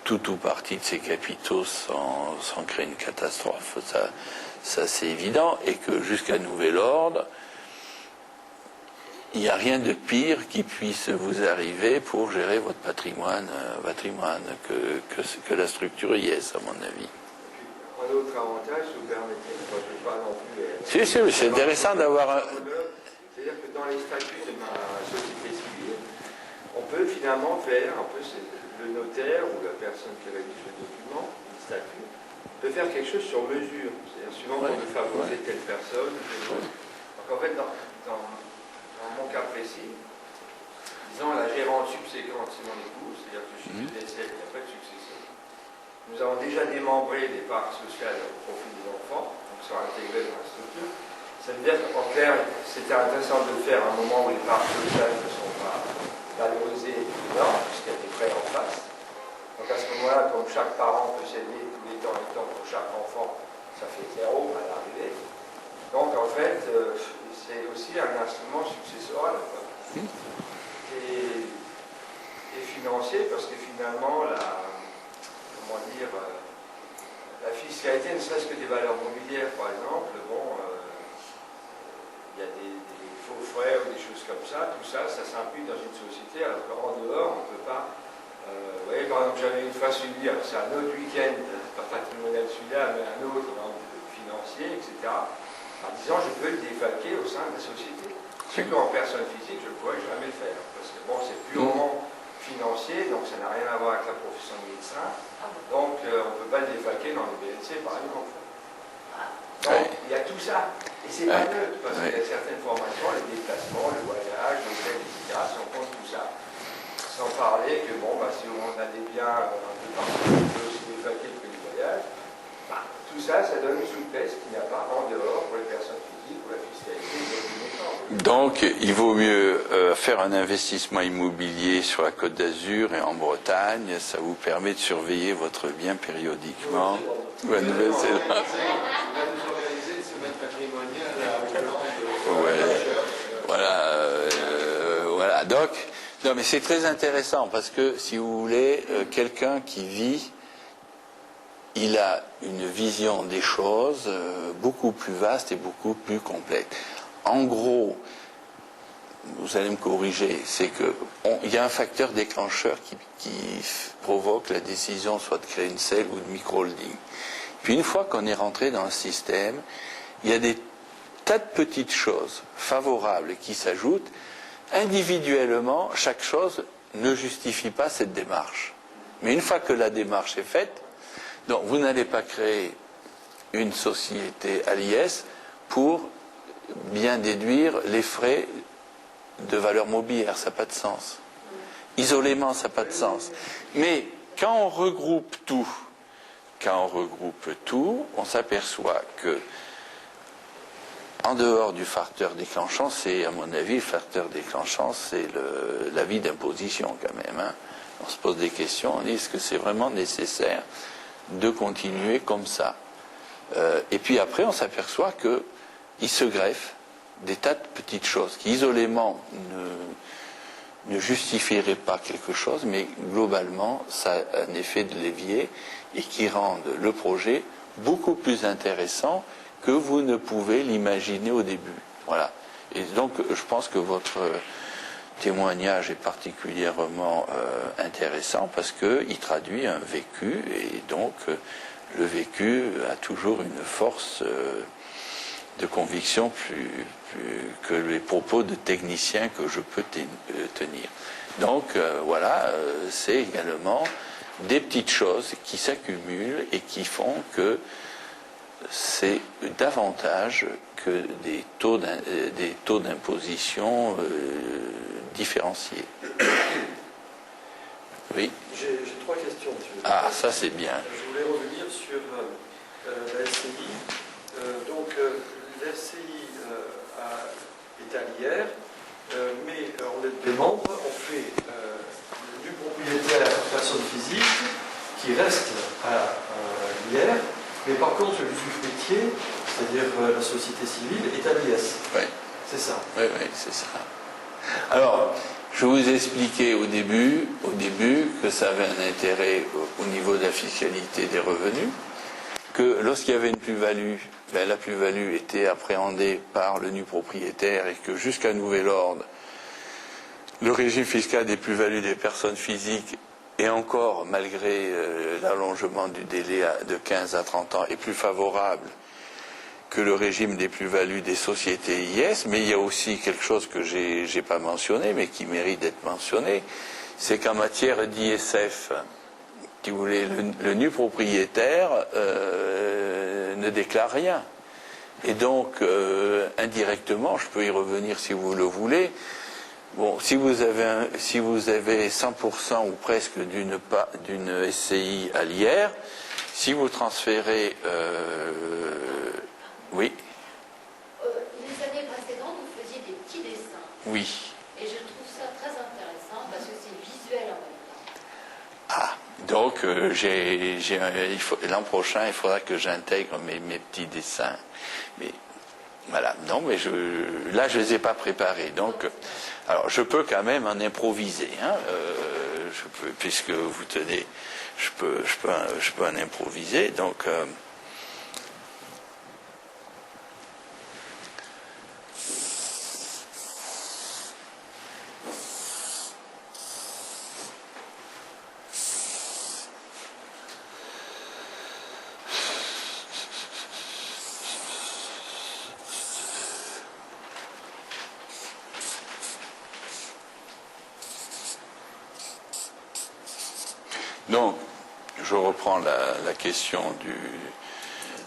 S1: tout ou partie de ses capitaux sans créer une catastrophe. Ça c'est évident. Et que jusqu'à nouvel ordre, il n'y a rien de pire qui puisse vous arriver pour gérer votre patrimoine que la structure IS, à mon avis.
S2: Un autre avantage, si vous permettez, je ne vais pas non plus...
S1: Si, c'est intéressant d'avoir un...
S2: C'est-à-dire que dans les statuts de ma société civile, on peut finalement faire, un peu le notaire ou la personne qui rédige le document, le statut, peut faire quelque chose sur mesure. C'est-à-dire, suivant qu'on veut favoriser telle personne, donc en fait, dans mon cas précis, disons la gérante subséquente, c'est mon épouse, c'est-à-dire que je suis le décès, il n'y a pas de succession. Nous avons déjà démembré les parts sociales au profit des enfants, donc sont intégrés dans la structure. Ça veut dire qu'en clair, c'était intéressant de le faire à un moment où les parts sociales ne sont pas valorisées énormes, puisqu'il y a des prêts en face. Donc à ce moment-là, comme chaque parent peut s'aider tous les temps pour chaque enfant, ça fait 0 à l'arrivée. Donc en fait, c'est aussi un instrument successoral. Et financier parce que finalement, la fiscalité, ne serait-ce que des valeurs mobilières, par exemple, bon, il y a des faux frais ou des choses comme ça, tout ça, ça s'implique dans une société, alors qu'en dehors, on ne peut pas. Vous voyez, par exemple, j'avais une fois suivi, alors c'est un autre week-end, pas patrimonial celui-là, mais un autre financier, etc., en disant je peux le défalquer au sein de la société. C'est qu'en personne physique, je ne pourrais jamais le faire, parce que bon, c'est purement financier, donc ça n'a rien à voir avec la profession de médecin, donc on ne peut pas le défalquer dans les BNC, par exemple. Donc, il y a tout ça. Et c'est pas neutre, parce qu'il y a certaines formations, les déplacements, le voyage, l'hôtel, etc., si on compte tout ça. Sans parler que, bon, si on a des biens un peu partout, on peut aussi défalquer le prix du voyage. Tout ça, ça donne une souplesse qu'il n'y a pas en dehors pour les personnes physiques, pour la fiscalité.
S1: Donc, il vaut mieux faire un investissement immobilier sur la Côte d'Azur et en Bretagne. Ça vous permet de surveiller votre bien périodiquement. Ou à Nouvelle-Zélande.
S3: On va nous organiser une semaine patrimoniale à Auckland.
S1: Ouais. Voilà. Donc, non, mais c'est très intéressant parce que, si vous voulez, quelqu'un qui vit, il a une vision des choses beaucoup plus vaste et beaucoup plus complète. En gros, vous allez me corriger, c'est qu'il y a un facteur déclencheur qui provoque la décision soit de créer une cell ou de micro-holding. Puis une fois qu'on est rentré dans le système, il y a des tas de petites choses favorables qui s'ajoutent. Individuellement, chaque chose ne justifie pas cette démarche. Mais une fois que la démarche est faite, donc vous n'allez pas créer une société à l'IS pour bien déduire les frais de valeur mobilière, ça n'a pas de sens. Isolément, ça n'a pas de sens. Mais quand on regroupe tout, on s'aperçoit que, en dehors du facteur déclenchant, c'est, à mon avis, le facteur déclenchant, c'est l'avis d'imposition quand même. Hein. On se pose des questions, on dit, est-ce que c'est vraiment nécessaire de continuer comme ça? Et puis après, on s'aperçoit qu'il se greffe des tas de petites choses qui, isolément, ne justifieraient pas quelque chose, mais globalement, ça a un effet de levier et qui rendent le projet beaucoup plus intéressant que vous ne pouvez l'imaginer au début. Voilà. Et donc, je pense que votre témoignage est particulièrement intéressant parce qu'il traduit un vécu et donc le vécu a toujours une force de conviction plus que les propos de techniciens que je peux tenir. Donc voilà, c'est également des petites choses qui s'accumulent et qui font que c'est davantage que des taux d'imposition différenciés. Oui.
S5: J'ai 3 questions, monsieur.
S1: Ah, ça c'est bien.
S5: Je voulais revenir sur la SCI. Donc, la SCI est à l'IR, mais on est des membres, on fait du propriétaire personne physique qui reste à l'IR, mais par contre l'usufruitier, c'est-à-dire la société civile, est à l'IS.
S1: Oui.
S5: C'est ça.
S1: Oui, c'est ça. Alors, je vous ai expliqué au début que ça avait un intérêt au niveau de la fiscalité des revenus, que lorsqu'il y avait une plus-value, la plus-value était appréhendée par le nu propriétaire et que jusqu'à nouvel ordre, le régime fiscal des plus-values des personnes physiques, et encore malgré l'allongement du délai de 15 à 30 ans, est plus favorable que le régime des plus-values des sociétés IS, mais il y a aussi quelque chose que j'ai pas mentionné, mais qui mérite d'être mentionné, c'est qu'en matière d'ISF, si vous voulez, le nu propriétaire ne déclare rien. Et donc, indirectement, je peux y revenir si vous le voulez, bon, si vous avez 100% ou presque d'une SCI à l'IR, si vous transférez... oui.
S4: Les années précédentes, vous faisiez des petits dessins.
S1: Oui.
S4: Et je trouve ça très intéressant parce que c'est visuel en même temps.
S1: Ah, donc l'an prochain, il faudra que j'intègre mes petits dessins. Mais Voilà, non, mais là, je ne les ai pas préparés. Donc, alors, je peux quand même en improviser. Hein, puisque vous tenez, je peux en improviser. Donc, donc, je reprends la question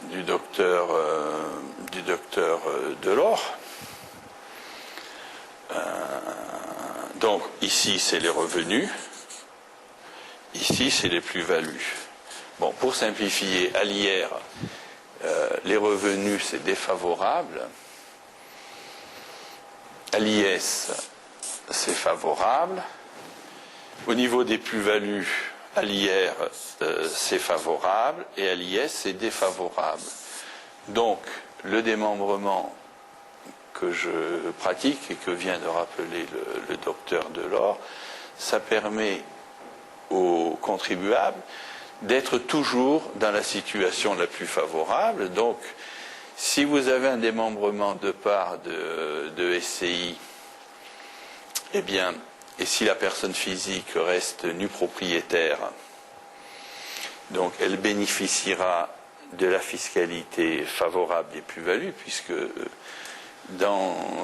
S1: du docteur Delors. Donc, ici, c'est les revenus. Ici, c'est les plus-values. Bon, pour simplifier, à l'IR, les revenus, c'est défavorable. À l'IS, c'est favorable. Au niveau des plus-values, à l'IR, c'est favorable, et à l'IS, c'est défavorable. Donc, le démembrement que je pratique et que vient de rappeler le docteur Delors, ça permet aux contribuables d'être toujours dans la situation la plus favorable. Donc, si vous avez un démembrement de part de SCI, eh bien, et si la personne physique reste nue propriétaire, donc elle bénéficiera de la fiscalité favorable des plus-values, puisque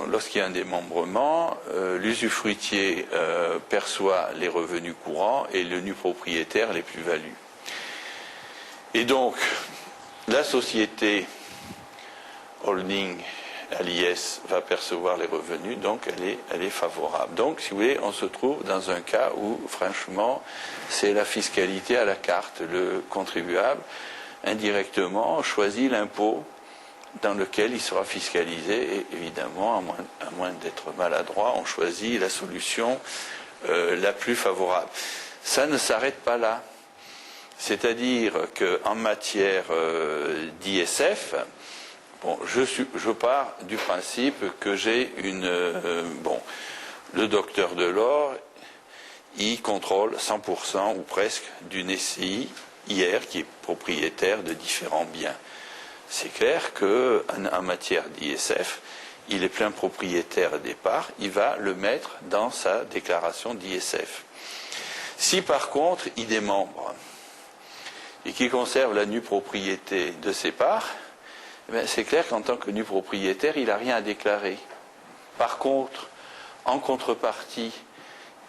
S1: lorsqu'il y a un démembrement, l'usufruitier perçoit les revenus courants et le nu propriétaire les plus-values. Et donc, la société holding à l'IS va percevoir les revenus, donc elle est favorable. Donc, si vous voulez, on se trouve dans un cas où, franchement, c'est la fiscalité à la carte. Le contribuable, indirectement, choisit l'impôt dans lequel il sera fiscalisé, et évidemment, à moins d'être maladroit, on choisit la solution la plus favorable. Ça ne s'arrête pas là. C'est-à-dire qu'en matière d'ISF, bon, je pars du principe que j'ai le docteur Delors, il contrôle 100% ou presque d'une SCI hier qui est propriétaire de différents biens. C'est clair qu'en matière d'ISF, il est plein propriétaire des parts, il va le mettre dans sa déclaration d'ISF. Si par contre il démembre et qu'il conserve la nue propriété de ses parts, c'est clair qu'en tant que nu propriétaire, il n'a rien à déclarer. Par contre, en contrepartie,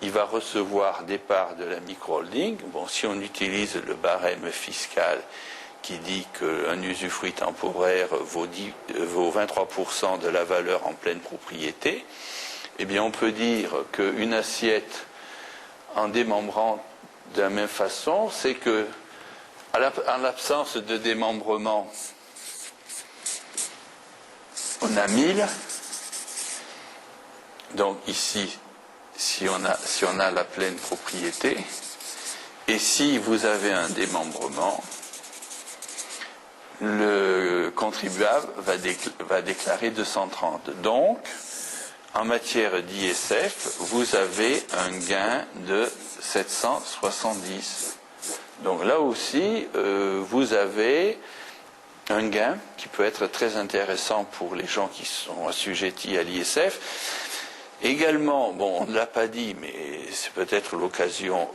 S1: il va recevoir des parts de la micro-holding. Bon, si on utilise le barème fiscal qui dit qu'un usufruit temporaire vaut 23% de la valeur en pleine propriété, eh bien on peut dire qu'une assiette, en démembrant de la même façon, c'est que, en l'absence de démembrement, on a 1000. Donc ici, si on a la pleine propriété, et si vous avez un démembrement, le contribuable va déclarer 230. Donc, en matière d'ISF, vous avez un gain de 770. Donc là aussi, vous avez un gain qui peut être très intéressant pour les gens qui sont assujettis à l'ISF. Également, bon, on ne l'a pas dit, mais c'est peut-être l'occasion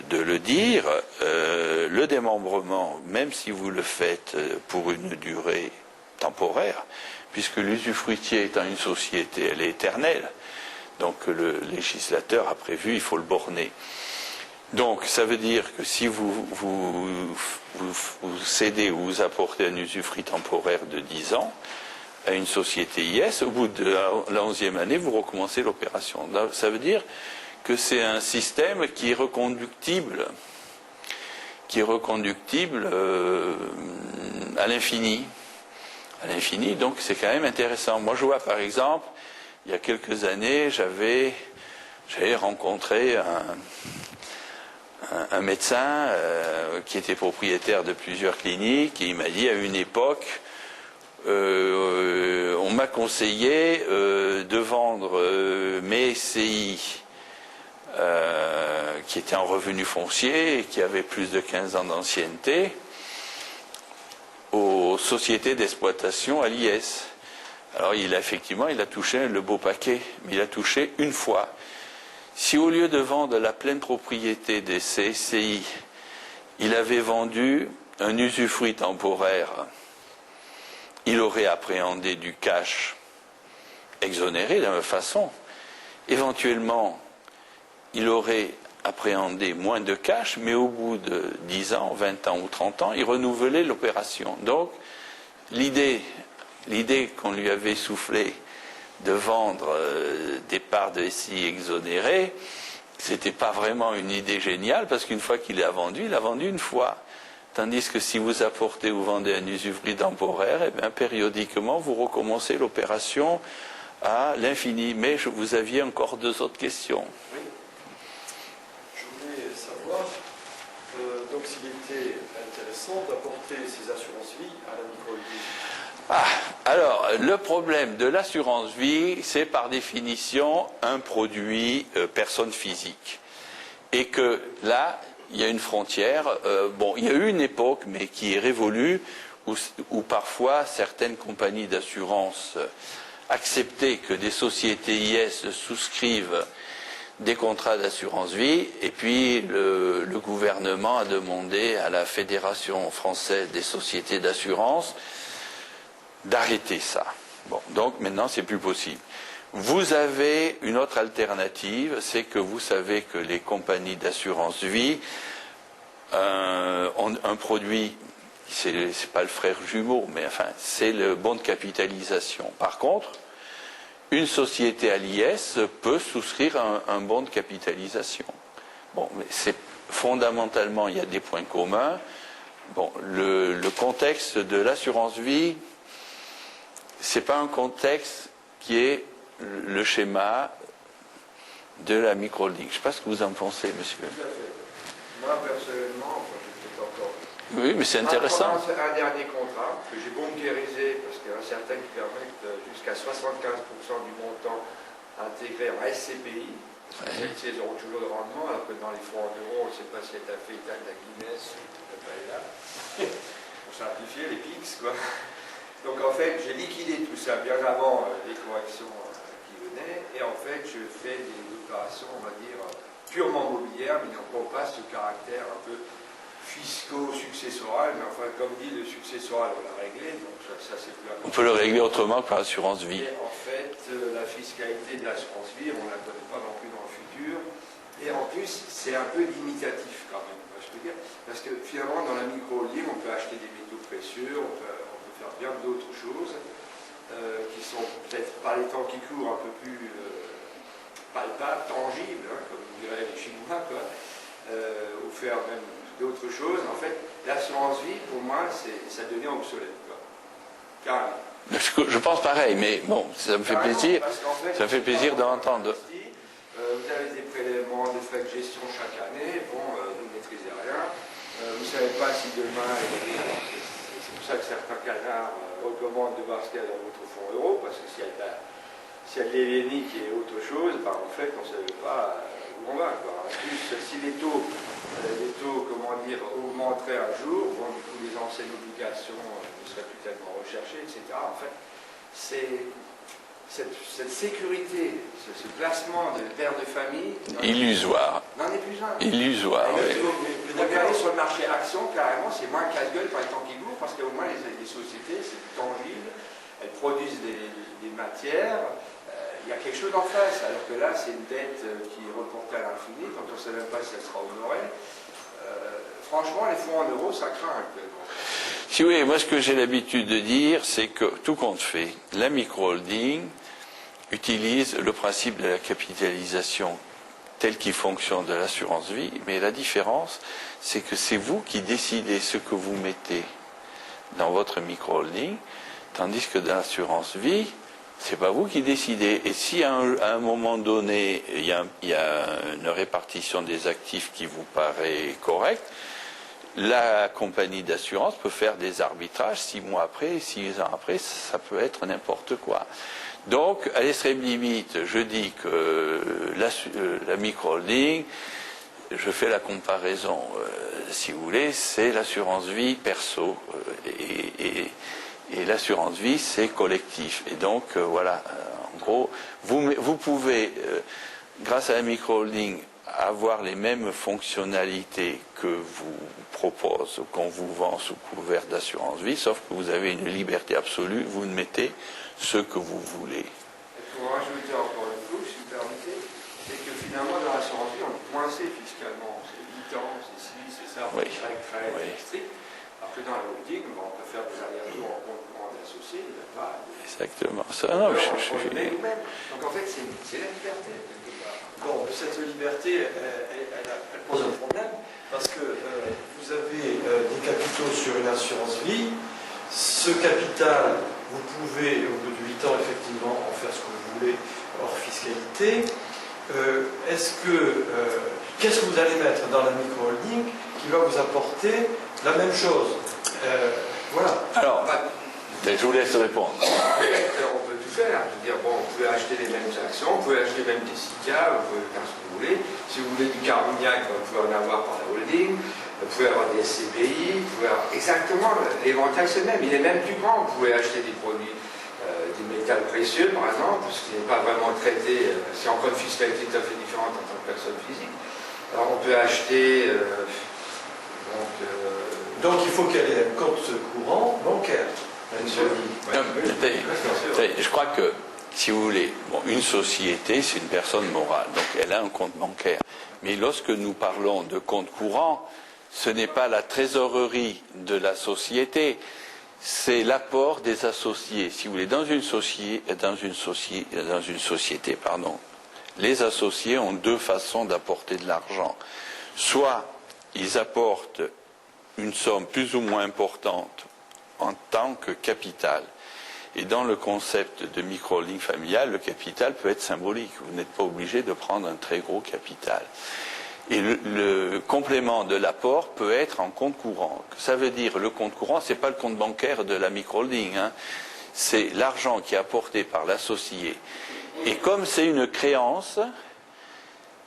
S1: de le dire, le démembrement, même si vous le faites pour une durée temporaire, puisque l'usufruitier étant une société, elle est éternelle, donc le législateur a prévu, il faut le borner. Donc, ça veut dire que si vous cédez ou vous apportez un usufruit temporaire de 10 ans à une société IS, au bout de la 11e année, vous recommencez l'opération. Ça veut dire que c'est un système qui est reconductible à l'infini. À l'infini, donc c'est quand même intéressant. Moi, je vois par exemple, il y a quelques années, j'avais rencontré un médecin qui était propriétaire de plusieurs cliniques, et il m'a dit à une époque, on m'a conseillé de vendre mes SCI qui étaient en revenu foncier et qui avaient plus de 15 ans d'ancienneté aux sociétés d'exploitation à l'IS. Alors effectivement, il a touché le beau paquet, mais il a touché une fois. Si au lieu de vendre la pleine propriété des SCI, il avait vendu un usufruit temporaire, il aurait appréhendé du cash exonéré de la même façon. Éventuellement, il aurait appréhendé moins de cash, mais au bout de 10 ans, 20 ans ou 30 ans, il renouvelait l'opération. Donc, l'idée qu'on lui avait soufflé de vendre des parts de SCI exonérées, c'était pas vraiment une idée géniale, parce qu'une fois qu'il a vendu, il a vendu une fois. Tandis que si vous apportez ou vendez un usufruit temporaire, eh bien, périodiquement, vous recommencez l'opération à l'infini. Mais vous aviez encore 2 autres questions.
S5: Oui. Je voulais savoir donc s'il était intéressant d'apporter ces assurances-vie à la micro-holding.
S1: Alors, le problème de l'assurance vie, c'est par définition un produit personne physique. Et que là, il y a une frontière. Il y a eu une époque, mais qui est révolue, où parfois certaines compagnies d'assurance acceptaient que des sociétés IS souscrivent des contrats d'assurance vie, et puis le gouvernement a demandé à la Fédération française des sociétés d'assurance d'arrêter ça. Bon, donc maintenant c'est plus possible. Vous avez une autre alternative, c'est que vous savez que les compagnies d'assurance vie ont un produit, c'est pas le frère jumeau, mais enfin c'est le bon de capitalisation. Par contre, une société à l'IS peut souscrire un bon de capitalisation. Bon, mais c'est fondamentalement il y a des points communs. Bon, le contexte de l'assurance vie, c'est pas un contexte qui est le schéma de la micro-holding. Je ne sais pas ce que vous en pensez, monsieur.
S2: Tout à fait. Moi, personnellement, je peut-être encore.
S1: Oui, mais c'est intéressant.
S2: Un dernier contrat que j'ai bunkérisé, parce qu'il y en a certains qui permettent jusqu'à 75% du montant intégré en SCPI.
S1: Ouais.
S2: Ils auront toujours le rendement, alors que dans les fonds en euros, on ne sait pas si elle a fait état de la Guinness, peut-être pas là. Pour simplifier, les pics, quoi. Donc en fait, j'ai liquidé tout ça bien avant les corrections qui venaient, et en fait, je fais des opérations, on va dire, purement mobilières, mais n'ont pas ce caractère un peu fisco-successoral, mais enfin, comme dit, le successoral, on l'a réglé, donc ça c'est plus important.
S1: On peut le régler autrement que par assurance vie.
S2: Et en fait, la fiscalité de l'assurance vie, on ne la connaît pas non plus dans le futur, et en plus, c'est un peu limitatif quand même, je peux dire, parce que finalement, dans la micro-holding, on peut acheter des métaux précieux, on peut faire bien d'autres choses qui sont peut-être par les temps qui courent un peu plus palpables, tangibles, hein, comme diraient les Chinois, quoi, ou faire même d'autres choses. En fait, l'assurance vie, pour moi, ça devient obsolète, quoi. Carrément.
S1: Je pense pareil, mais bon, ça me fait plaisir. Ça me fait plaisir d'entendre.
S2: Vous avez des prélèvements, des frais de gestion chaque année. Bon, vous ne maîtrisez rien. Vous ne savez pas si demain, c'est pour ça que certains canards recommandent de voir ce qu'il y a dans votre fonds euro, parce que s'il y a de l'hélénique et autre chose, ben, en fait, on ne savait pas où on va, quoi. En plus, si les taux comment dire, augmenteraient un jour, bon, du coup, les anciennes obligations ne seraient plus tellement recherchées, etc. En fait, cette sécurité, ce placement de père de famille...
S1: Illusoire.
S2: N'en est plus un.
S1: Illusoire, oui.
S2: Regardez sur le marché action, carrément, c'est moins casse-gueule par les temps qui courent, parce qu'au moins les sociétés, c'est tangible, elles produisent des matières, il y a quelque chose en face, alors que là, c'est une dette qui est reportée à l'infini, dont on ne sait même pas si elle sera honorée. Franchement, les fonds en euros, ça craint actuellement.
S1: Si oui, moi ce que j'ai l'habitude de dire, c'est que tout compte fait, la micro-holding utilise le principe de la capitalisation tel qu'il fonctionne de l'assurance vie, mais la différence, c'est que c'est vous qui décidez ce que vous mettez dans votre micro-holding, tandis que dans l'assurance vie, c'est pas vous qui décidez. Et si à un moment donné, il y a une répartition des actifs qui vous paraît correcte, La compagnie d'assurance peut faire des arbitrages 6 mois après, 6 ans après, ça peut être n'importe quoi. Donc, à l'extrême limite, je dis que la micro-holding, je fais la comparaison, si vous voulez, c'est l'assurance vie perso et l'assurance vie, c'est collectif. Et donc, voilà, en gros, vous pouvez, grâce à la micro-holding, avoir les mêmes fonctionnalités que vous propose, qu'on vous vend sous couvert d'assurance vie, sauf que vous avez une liberté absolue, vous mettez ce que vous voulez.
S2: Et pour rajouter encore une couche, si vous permettez, c'est que finalement, dans l'assurance vie, on est coincé fiscalement. C'est 8 ans, c'est ci, c'est ça,
S1: Oui.
S2: chaque frais est strict. Alors que dans la holding, on peut faire des allers-retours en compte courant d'associés, il n'y a pas.
S1: Exactement. Ça, non,
S2: Donc en fait, c'est la liberté, quelque part.
S5: Bon, cette liberté, elle pose un problème, parce que vous avez des capitaux sur une assurance vie. Ce capital, vous pouvez, au bout de 8 ans, effectivement, en faire ce que vous voulez, hors fiscalité. Qu'est-ce que vous allez mettre dans la micro-holding qui va vous apporter la même chose? Voilà.
S1: Alors, je vous laisse répondre.
S2: On peut tout faire. Je veux dire, bon, vous pouvez acheter les mêmes actions, vous pouvez acheter même des SICA, vous pouvez faire ce que vous voulez. Si vous voulez du Carmignac, vous pouvez en avoir par la holding. Vous pouvez avoir des SCPI, vous pouvez avoir exactement, l'éventail c'est le même, il est même plus grand. Vous pouvez acheter des produits, des métals précieux par exemple, ce qui n'est pas vraiment traité, c'est encore une fiscalité tout à fait différente en tant que personne physique. Alors on peut acheter,
S5: donc il faut qu'elle ait un compte courant bancaire.
S2: bien sûr.
S1: Je crois que, si vous voulez, bon, une société, c'est une personne morale, donc elle a un compte bancaire. Mais lorsque nous parlons de compte courant, ce n'est pas la trésorerie de la société, c'est l'apport des associés. Si vous voulez, dans une société, les associés ont deux façons d'apporter de l'argent. Soit ils apportent une somme plus ou moins importante en tant que capital. Et dans le concept de micro-holding familial, le capital peut être symbolique. Vous n'êtes pas obligé de prendre un très gros capital. Et le complément de l'apport peut être en compte courant. Ça veut dire, le compte courant, ce n'est pas le compte bancaire de la micro-holding, hein. C'est l'argent qui est apporté par l'associé. Et comme c'est une créance,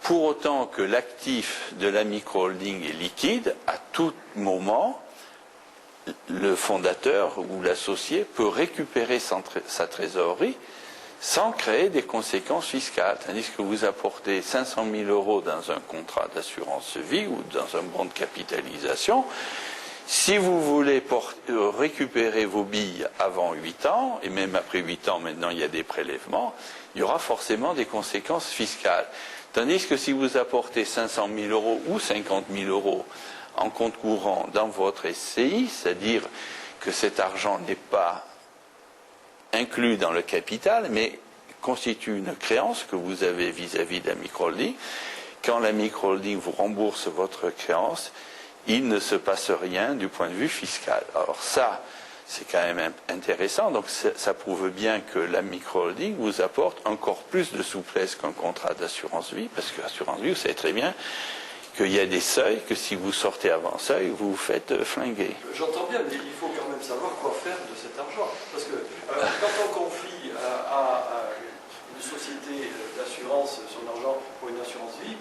S1: pour autant que l'actif de la micro-holding est liquide, à tout moment, le fondateur ou l'associé peut récupérer sa trésorerie sans créer des conséquences fiscales. Tandis que vous apportez 500 000 € dans un contrat d'assurance vie ou dans un bon de capitalisation, si vous voulez récupérer vos billes avant 8 ans, et même après 8 ans, maintenant il y a des prélèvements, il y aura forcément des conséquences fiscales. Tandis que si vous apportez 500 000 € ou 50 000 € en compte courant dans votre SCI, c'est-à-dire que cet argent n'est pas inclus dans le capital, mais constitue une créance que vous avez vis-à-vis de la micro-holding. Quand la micro-holding vous rembourse votre créance, il ne se passe rien du point de vue fiscal. Alors ça, c'est quand même intéressant. Donc ça prouve bien que la micro-holding vous apporte encore plus de souplesse qu'un contrat d'assurance vie, parce que l'assurance vie, vous savez très bien qu'il y a des seuils, que si vous sortez avant seuil, vous vous faites flinguer.
S5: J'entends bien, mais il faut quand même savoir quoi faire de cet argent. Parce que quand on confie à une société d'assurance son argent pour une assurance vie,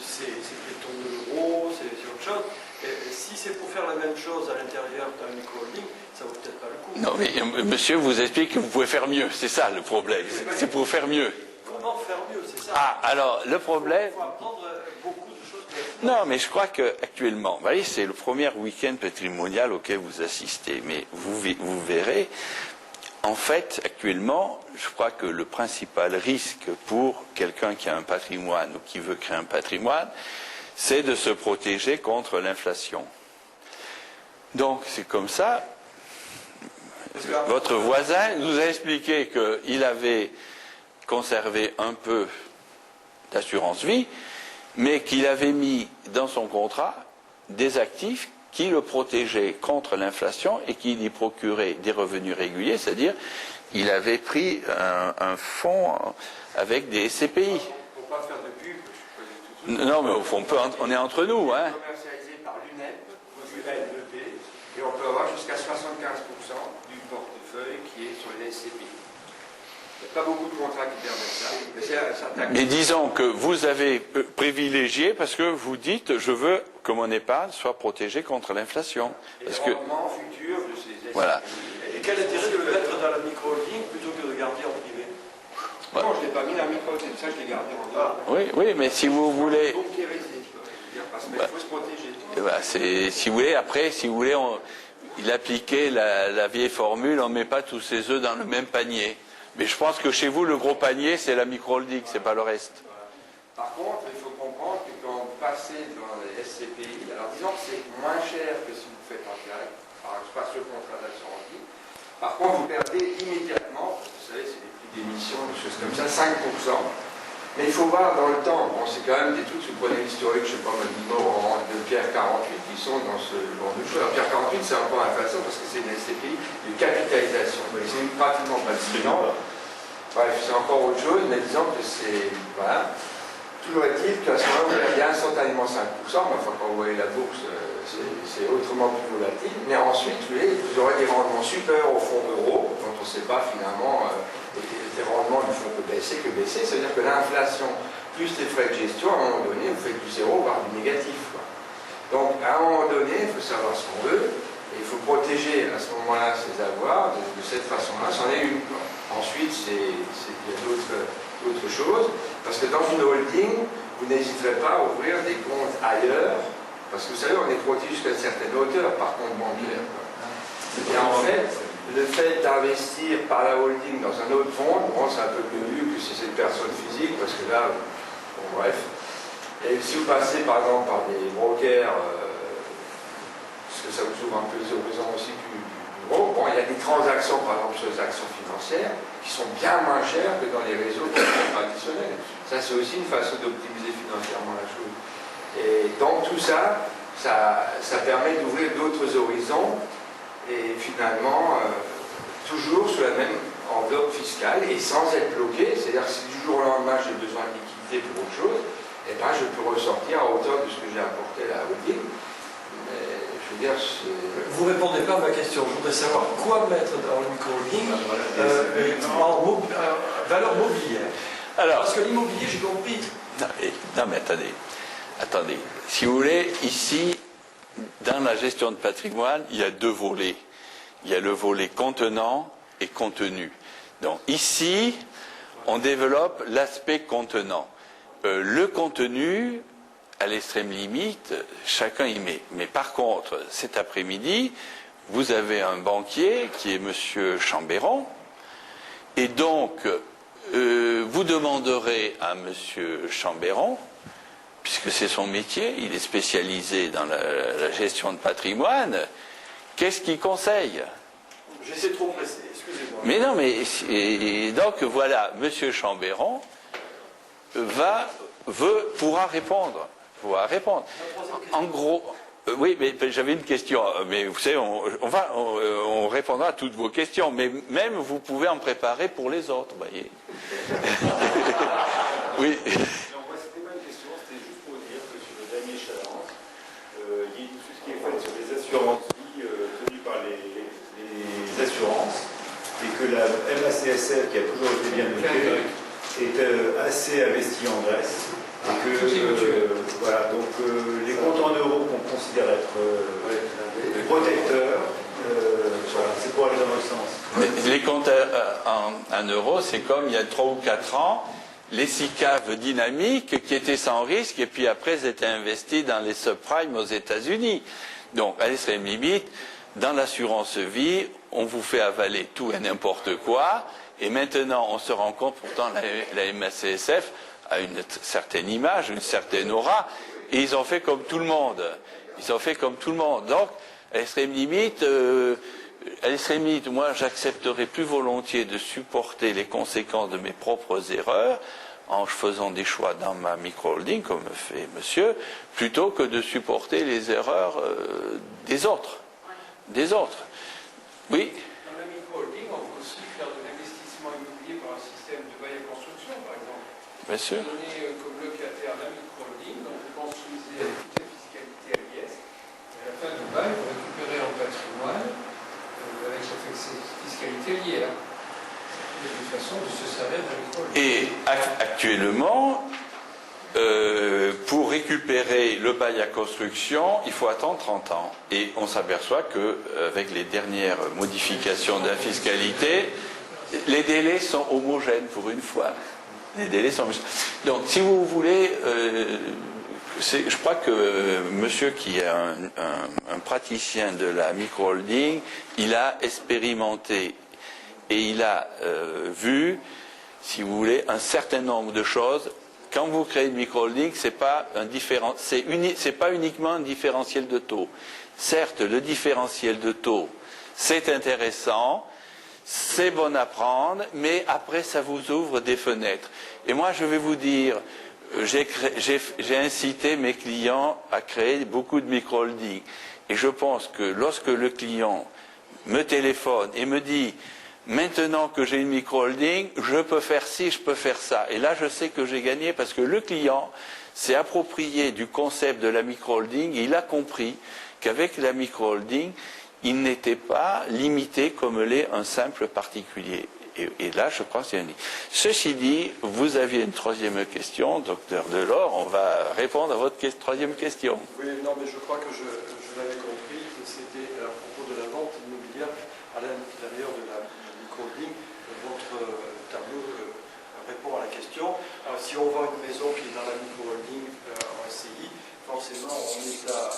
S5: c'est des tonnes d'euros, c'est autre chose. Et si c'est pour faire la même chose à l'intérieur d'un micro-holding, ça vaut peut-être pas le coup.
S1: Non, mais monsieur vous explique que vous pouvez faire mieux. C'est ça le problème. C'est pour faire mieux.
S5: Comment faire mieux, c'est ça?
S1: Ah, alors, le problème...
S5: Il faut apprendre beaucoup de choses.
S1: Non, mais je crois qu'actuellement, vous voyez, c'est le premier week-end patrimonial auquel vous assistez. Mais vous verrez, en fait, actuellement, je crois que le principal risque pour quelqu'un qui a un patrimoine ou qui veut créer un patrimoine, c'est de se protéger contre l'inflation. Donc, c'est comme ça. Votre voisin nous a expliqué qu'il avait conservé un peu d'assurance vie, mais qu'il avait mis dans son contrat des actifs qui le protégeaient contre l'inflation et qui lui procuraient des revenus réguliers, c'est-à-dire il avait pris un fonds avec des SCPI.
S2: Il ne faut pas faire de pub, je suis pas du tout.
S1: Non, mais au fond, on est entre nous, hein.
S2: Commercialisé par l'UNEP, du LEP, et on peut avoir jusqu'à 75% du portefeuille qui est sur les SCPI. Il n'y a pas beaucoup de contrats qui permettent ça, mais c'est un certain...
S1: Mais disons que vous avez privilégié parce que vous dites je veux que mon épargne soit protégée contre l'inflation.
S2: Et
S1: Parce
S2: le
S1: que
S2: rendement futur de ces SCPI.
S1: voilà.
S5: Et quel intérêt de le mettre dans la micro-holding plutôt que de garder en privé?
S2: Non, je ne l'ai pas mis dans le micro, c'est pour ça que je l'ai gardé en dehors.
S1: Oui, mais si vous voulez,
S2: Parce qu'il faut se protéger.
S1: si vous voulez, après, si vous voulez, il appliquait la vieille formule, on ne met pas tous ses œufs dans le même panier. Mais je pense que chez vous, le gros panier, c'est la micro-holding, c'est pas le reste.
S2: Par contre, il faut comprendre que quand vous passez dans les SCPI, alors disons que c'est moins cher que si vous faites en direct, par exemple, pas sur le contrat d'assurance vie. Par contre, vous perdez immédiatement, vous savez, c'est des prix d'émission, des choses comme ça, 5%. Mais il faut voir dans le temps, bon, c'est quand même des trucs, si vous prenez l'historique, je ne sais pas, de Pierre 48, qui sont dans ce genre de choses. Alors, Pierre 48, c'est un peu inflation parce que c'est une SCPI de capitalisation. C'est pratiquement pas discriminant. Bref, c'est encore autre chose, mais disons que c'est... Voilà. Toujours est-il qu'à ce moment-là, vous perdez instantanément 5%, mais enfin, quand vous voyez la bourse, c'est autrement plus volatile. Mais ensuite, vous aurez des rendements supérieurs au fonds euro, dont on ne sait pas finalement... les rendements ne font que baisser, ça veut dire que l'inflation plus les frais de gestion, à un moment donné, vous faites du zéro, voire du négatif. Quoi. Donc, à un moment donné, il faut savoir ce qu'on veut, et il faut protéger à ce moment-là ses avoirs de cette façon-là, c'en est une. Quoi. Ensuite, il y a d'autres choses, parce que dans une holding, vous n'hésiterez pas à ouvrir des comptes ailleurs, parce que vous savez, on est protégé jusqu'à une certaine hauteur par compte bancaire. Quoi. Et en fait, le fait d'investir par la holding dans un autre fonds, bon, c'est un peu plus vu que si c'est une personne physique, parce que là, bon, bref. Et si vous passez par exemple par des brokers, parce que ça vous ouvre un peu les horizons aussi plus gros, bon, il y a des transactions, par exemple sur les actions financières, qui sont bien moins chères que dans les réseaux traditionnels. Ça, c'est aussi une façon d'optimiser financièrement la chose. Et donc tout ça, ça permet d'ouvrir d'autres horizons. Et finalement, toujours sur la même enveloppe fiscale et sans être bloqué, c'est-à-dire que si du jour au lendemain j'ai besoin de liquidité pour autre chose, eh ben, je peux ressortir à hauteur de ce que j'ai apporté à la holding. Mais je veux dire,
S5: vous ne répondez pas à ma question. Je voudrais savoir quoi mettre dans le micro-holding en valeur mobilière.
S1: Alors,
S5: parce que l'immobilier, j'ai compris.
S1: Non, mais attendez. Si vous voulez, ici, dans la gestion de patrimoine, il y a deux volets. Il y a le volet contenant et contenu. Donc ici, on développe l'aspect contenant. Le contenu, à l'extrême limite, chacun y met. Mais par contre, cet après-midi, vous avez un banquier qui est M. Chambéron, et donc vous demanderez à M. Chambéron, puisque c'est son métier, il est spécialisé dans la gestion de patrimoine, qu'est-ce qu'il conseille?
S5: J'essaie trop pressé, excusez-moi.
S1: Mais non, et donc voilà, M. Chambéron pourra répondre. En gros, oui, mais j'avais une question, mais vous savez, on répondra à toutes vos questions, mais même vous pouvez en préparer pour les autres, vous voyez. Oui.
S6: Assurances tenues par les assurances et que la MACSF, qui a toujours été bien notée, est assez investie en Grèce et que voilà, donc les comptes en euros qu'on considère être protecteurs, voilà, c'est pour aller dans le sens.
S1: Les comptes en euros, c'est comme il y a 3 ou 4 ans, les SICAV dynamiques qui étaient sans risque et puis après ils étaient investis dans les subprimes aux États-Unis. Donc, à l'extrême limite, dans l'assurance vie, on vous fait avaler tout et n'importe quoi, et maintenant on se rend compte, pourtant la MACSF a une certaine image, une certaine aura, et ils ont fait comme tout le monde. Donc, à l'extrême limite, moi j'accepterais plus volontiers de supporter les conséquences de mes propres erreurs, en faisant des choix dans ma micro-holding, comme fait monsieur, plutôt que de supporter les erreurs des autres. Oui.
S2: Dans la micro-holding, on peut aussi faire de l'investissement immobilier par un système de bail à construction, par exemple.
S1: Bien sûr.
S2: Vous donnez comme locataire la micro-holding, donc vous construisez avec toute la fiscalité à l'IS, et à la fin du bail, fait que c'est fiscalité liée, hein. De toute façon, de se servir d'un micro-holding.
S1: Et actuellement, pour récupérer le bail à construction, il faut attendre 30 ans. Et on s'aperçoit qu'avec les dernières modifications de la fiscalité, les délais sont homogènes pour une fois. Les délais sont homogènes. Donc, si vous voulez, je crois que monsieur qui est un praticien de la micro-holding, il a expérimenté et il a vu, si vous voulez, un certain nombre de choses. Quand vous créez une micro-holding, c'est pas uniquement un différentiel de taux. Certes, le différentiel de taux, c'est intéressant, c'est bon à prendre, mais après, ça vous ouvre des fenêtres. Et moi, je vais vous dire, j'ai incité mes clients à créer beaucoup de micro-holdings. Et je pense que lorsque le client me téléphone et me dit « Maintenant que j'ai une micro-holding, je peux faire ci, je peux faire ça. » Et là, je sais que j'ai gagné parce que le client s'est approprié du concept de la micro-holding. Il a compris qu'avec la micro-holding, il n'était pas limité comme l'est un simple particulier. Et là, je crois que c'est un... Ceci dit, vous aviez une troisième question, docteur Delors. On va répondre à votre troisième question.
S5: Oui, non, mais je crois que je l'avais compris, que c'était à propos de la vente immobilière à l'intérieur de la micro-holding. Votre tableau répond à la question. Alors, si on vend une maison qui est dans la micro-holding en SCI, forcément, on est à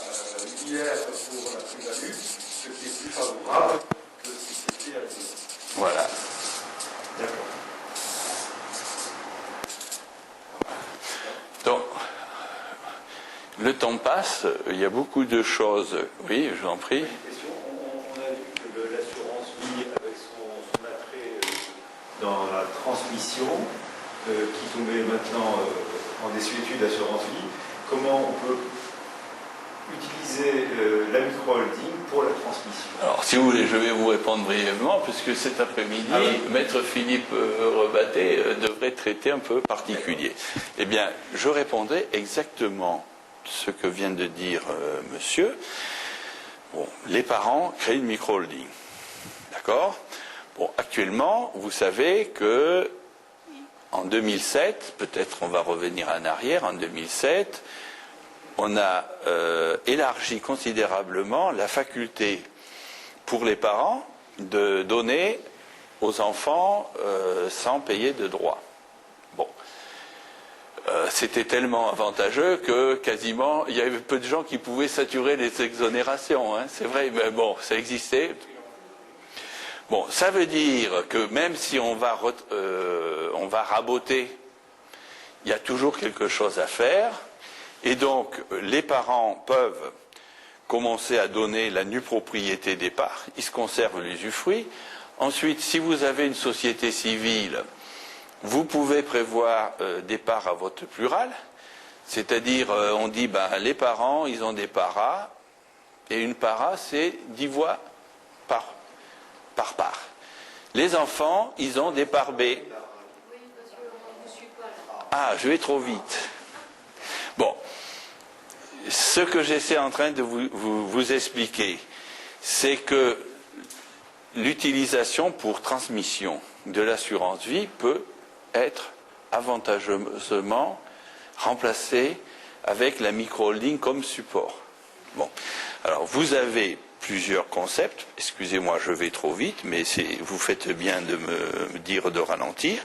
S5: l'hier pour la plus-value, ce qui est plus favorable que si c'était à l'hier.
S1: Voilà.
S6: D'accord.
S1: Donc, le temps passe, il y a beaucoup de choses. Oui, je vous en prie.
S6: On a vu que l'assurance vie, avec son attrait dans la transmission, qui tombait maintenant en désuétude d'assurance vie, comment on peut utiliser la micro-holding pour la transmission?
S1: Alors, si vous voulez, je vais vous répondre brièvement, puisque cet après-midi, Maître Philippe Rebatté devrait traiter un peu particulier. Eh bien, je répondrai exactement ce que vient de dire monsieur. Bon, les parents créent une micro-holding. D'accord? Bon, actuellement, vous savez que en 2007, peut-être on va revenir en arrière, en 2007, on a élargi considérablement la faculté pour les parents de donner aux enfants sans payer de droits. Bon. C'était tellement avantageux que quasiment il y avait peu de gens qui pouvaient saturer les exonérations. Hein, c'est vrai, mais bon, ça existait. Bon, ça veut dire que même si on va raboter, il y a toujours quelque chose à faire. Et donc, les parents peuvent commencer à donner la nue propriété des parts. Ils se conservent l'usufruit. Ensuite, si vous avez une société civile, vous pouvez prévoir des parts à vote plural. C'est-à-dire, on dit, les parents, ils ont des paras. Et une para, c'est 10 voix par part. Les enfants, ils ont des parts B.
S4: Oui, parce qu'on ne vous suit pas là.
S1: Ah, je vais trop vite. Bon. Ce que j'essaie en train de vous expliquer, c'est que l'utilisation pour transmission de l'assurance vie peut être avantageusement remplacée avec la micro-holding comme support. Bon. Alors, vous avez plusieurs concepts. Excusez-moi, je vais trop vite, mais vous faites bien de me dire de ralentir.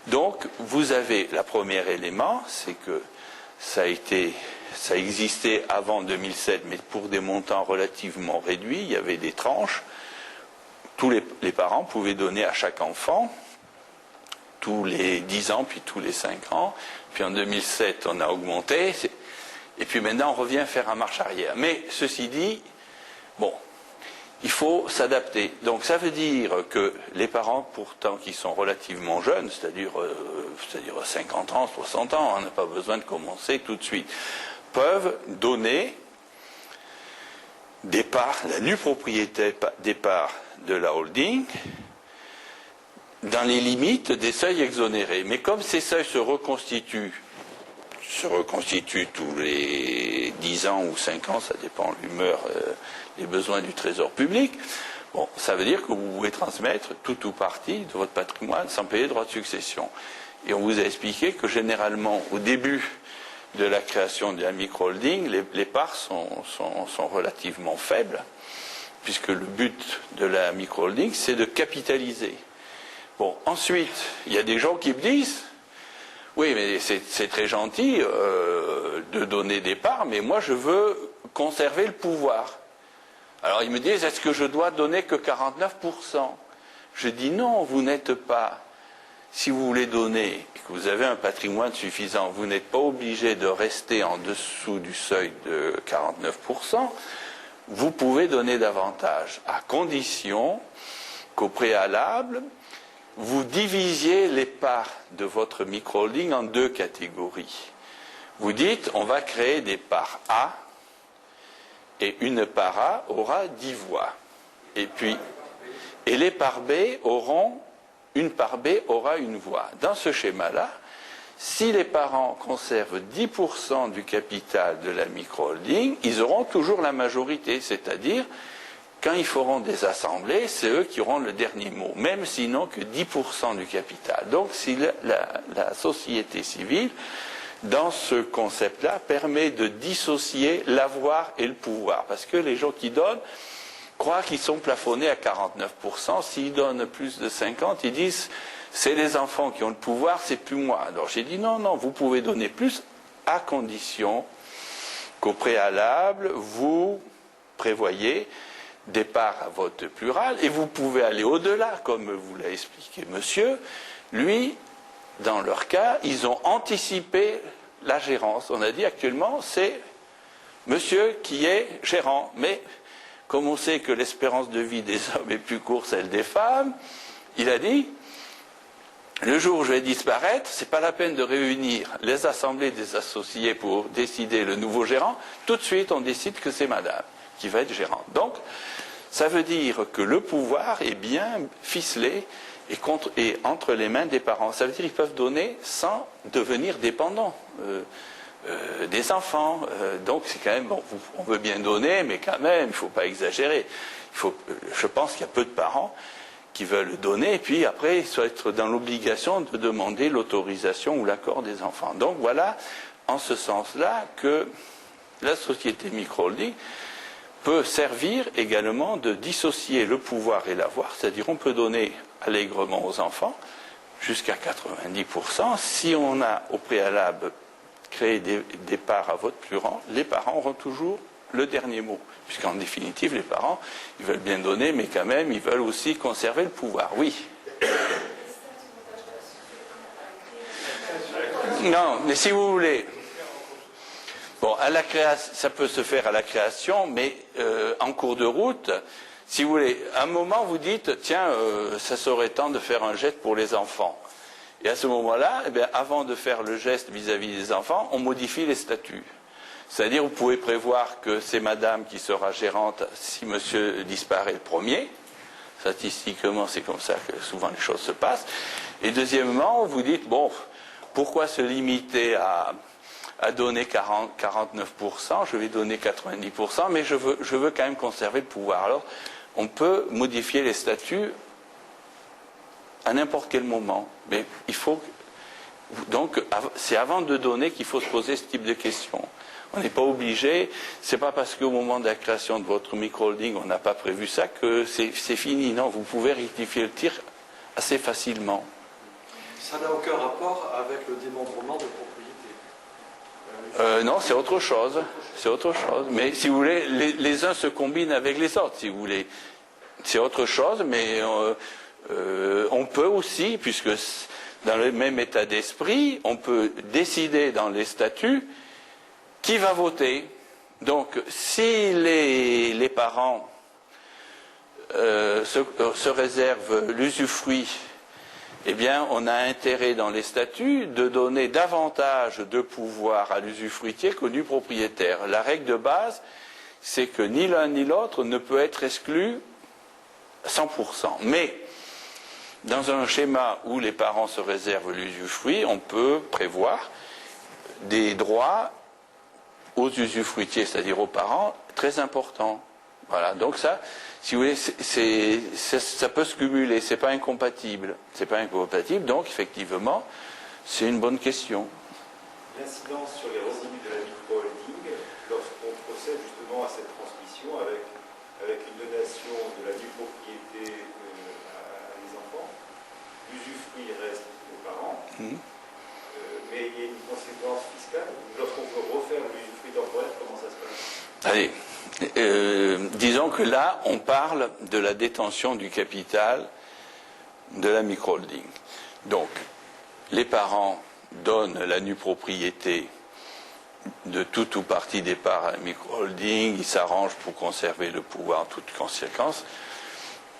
S1: Donc, vous avez le premier élément, c'est que ça existait avant 2007, mais pour des montants relativement réduits. Il y avait des tranches. Tous les parents pouvaient donner à chaque enfant tous les 10 ans, puis tous les 5 ans. Puis en 2007, on a augmenté. Et puis maintenant, on revient faire un marche arrière. Mais ceci dit, bon, il faut s'adapter. Donc ça veut dire que les parents, pourtant qui sont relativement jeunes, c'est-à-dire 50 ans, 60 ans, on n'a pas besoin de commencer tout de suite, peuvent donner des parts, la nue propriété des parts de la holding, dans les limites des seuils exonérés. Mais comme ces seuils se reconstituent tous les 10 ans ou 5 ans, ça dépend de l'humeur, les besoins du trésor public, Bon, ça veut dire que vous pouvez transmettre tout ou partie de votre patrimoine sans payer de droits de succession. Et on vous a expliqué que généralement, au début de la création de la micro-holding, les parts sont relativement faibles, puisque le but de la micro-holding, c'est de capitaliser. Bon, ensuite, il y a des gens qui me disent, oui, mais c'est très gentil de donner des parts, mais moi je veux conserver le pouvoir. Alors ils me disent, est-ce que je dois donner que 49%? Je dis non, vous n'êtes pas. Si vous voulez donner et que vous avez un patrimoine suffisant, vous n'êtes pas obligé de rester en dessous du seuil de 49%. Vous pouvez donner davantage, à condition qu'au préalable, vous divisiez les parts de votre micro-holding en deux catégories. Vous dites, on va créer des parts A, et une part A aura 10 voix. Et les parts B une part B aura une voix. Dans ce schéma-là, si les parents conservent 10% du capital de la micro-holding, ils auront toujours la majorité, c'est-à-dire, quand ils feront des assemblées, c'est eux qui auront le dernier mot, même s'ils n'ont que 10% du capital. Donc, si la société civile, dans ce concept-là, permet de dissocier l'avoir et le pouvoir. Parce que les gens qui donnent croient qu'ils sont plafonnés à 49%. S'ils donnent plus de 50%, ils disent c'est les enfants qui ont le pouvoir, c'est plus moi. Alors j'ai dit non, vous pouvez donner plus à condition qu'au préalable, vous prévoyez des parts à vote plural et vous pouvez aller au-delà, comme vous l'a expliqué monsieur. Lui, dans leur cas, ils ont anticipé la gérance. On a dit actuellement, c'est monsieur qui est gérant. Mais comme on sait que l'espérance de vie des hommes est plus courte que celle des femmes, il a dit, le jour où je vais disparaître, c'est pas la peine de réunir les assemblées des associés pour décider le nouveau gérant. Tout de suite, on décide que c'est madame qui va être gérante. Donc, ça veut dire que le pouvoir est bien ficelé et entre les mains des parents. Ça veut dire qu'ils peuvent donner sans devenir dépendants des enfants. Donc c'est quand même, bon, on veut bien donner, mais quand même, il ne faut pas exagérer. Je pense qu'il y a peu de parents qui veulent donner, et puis après, ils soient être dans l'obligation de demander l'autorisation ou l'accord des enfants. Donc voilà, en ce sens-là, que la société micro-holding peut servir également de dissocier le pouvoir et l'avoir, c'est-à-dire on peut donner allègrement aux enfants, jusqu'à 90%. Si on a au préalable créé des parts à vote plurant, les parents auront toujours le dernier mot. Puisqu'en définitive, les parents, ils veulent bien donner, mais quand même, ils veulent aussi conserver le pouvoir. Oui. Non, mais si vous voulez... Bon, ça peut se faire à la création, mais en cours de route... Si vous voulez, à un moment, vous dites, tiens, ça serait temps de faire un geste pour les enfants. Et à ce moment-là, eh bien, avant de faire le geste vis-à-vis des enfants, on modifie les statuts. C'est-à-dire, vous pouvez prévoir que c'est madame qui sera gérante si monsieur disparaît le premier. Statistiquement, c'est comme ça que souvent les choses se passent. Et deuxièmement, vous dites, bon, pourquoi se limiter à donner 49%, je vais donner 90%, mais je veux quand même conserver le pouvoir. Alors, on peut modifier les statuts à n'importe quel moment. Mais il faut... Donc, c'est avant de donner qu'il faut se poser ce type de questions. On n'est pas obligé, c'est pas parce qu'au moment de la création de votre micro-holding, on n'a pas prévu ça que c'est fini. Non, vous pouvez rectifier le tir assez facilement.
S5: Ça n'a aucun rapport avec le démembrement de propriété.
S1: Non, c'est autre chose. C'est autre chose. Mais si vous voulez, les uns se combinent avec les autres, si vous voulez. C'est autre chose, mais on peut aussi, puisque dans le même état d'esprit, on peut décider dans les statuts qui va voter. Donc, si les parents se réservent l'usufruit, eh bien, on a intérêt dans les statuts de donner davantage de pouvoir à l'usufruitier qu'au nu propriétaire. La règle de base, c'est que ni l'un ni l'autre ne peut être exclu 100%. Mais, dans un schéma où les parents se réservent l'usufruit, on peut prévoir des droits aux usufruitiers, c'est-à-dire aux parents, très importants. Voilà, donc ça, si vous voulez, ça peut se cumuler, c'est pas incompatible. C'est pas incompatible, donc effectivement, c'est une bonne question.
S6: L'incidence sur les revenus de la micro-holding, lorsqu'on procède justement à cette transmission avec une donation de la nue propriété à les enfants, l'usufruit reste aux parents, mais il y a une conséquence fiscale. Lorsqu'on veut refaire l'usufruit temporaire, comment ça se passe?
S1: Allez, disons que là, on parle de la détention du capital de la micro-holding. Donc, les parents donnent la nue propriété de tout ou partie des parts à la micro-holding, ils s'arrangent pour conserver le pouvoir en toutes conséquences,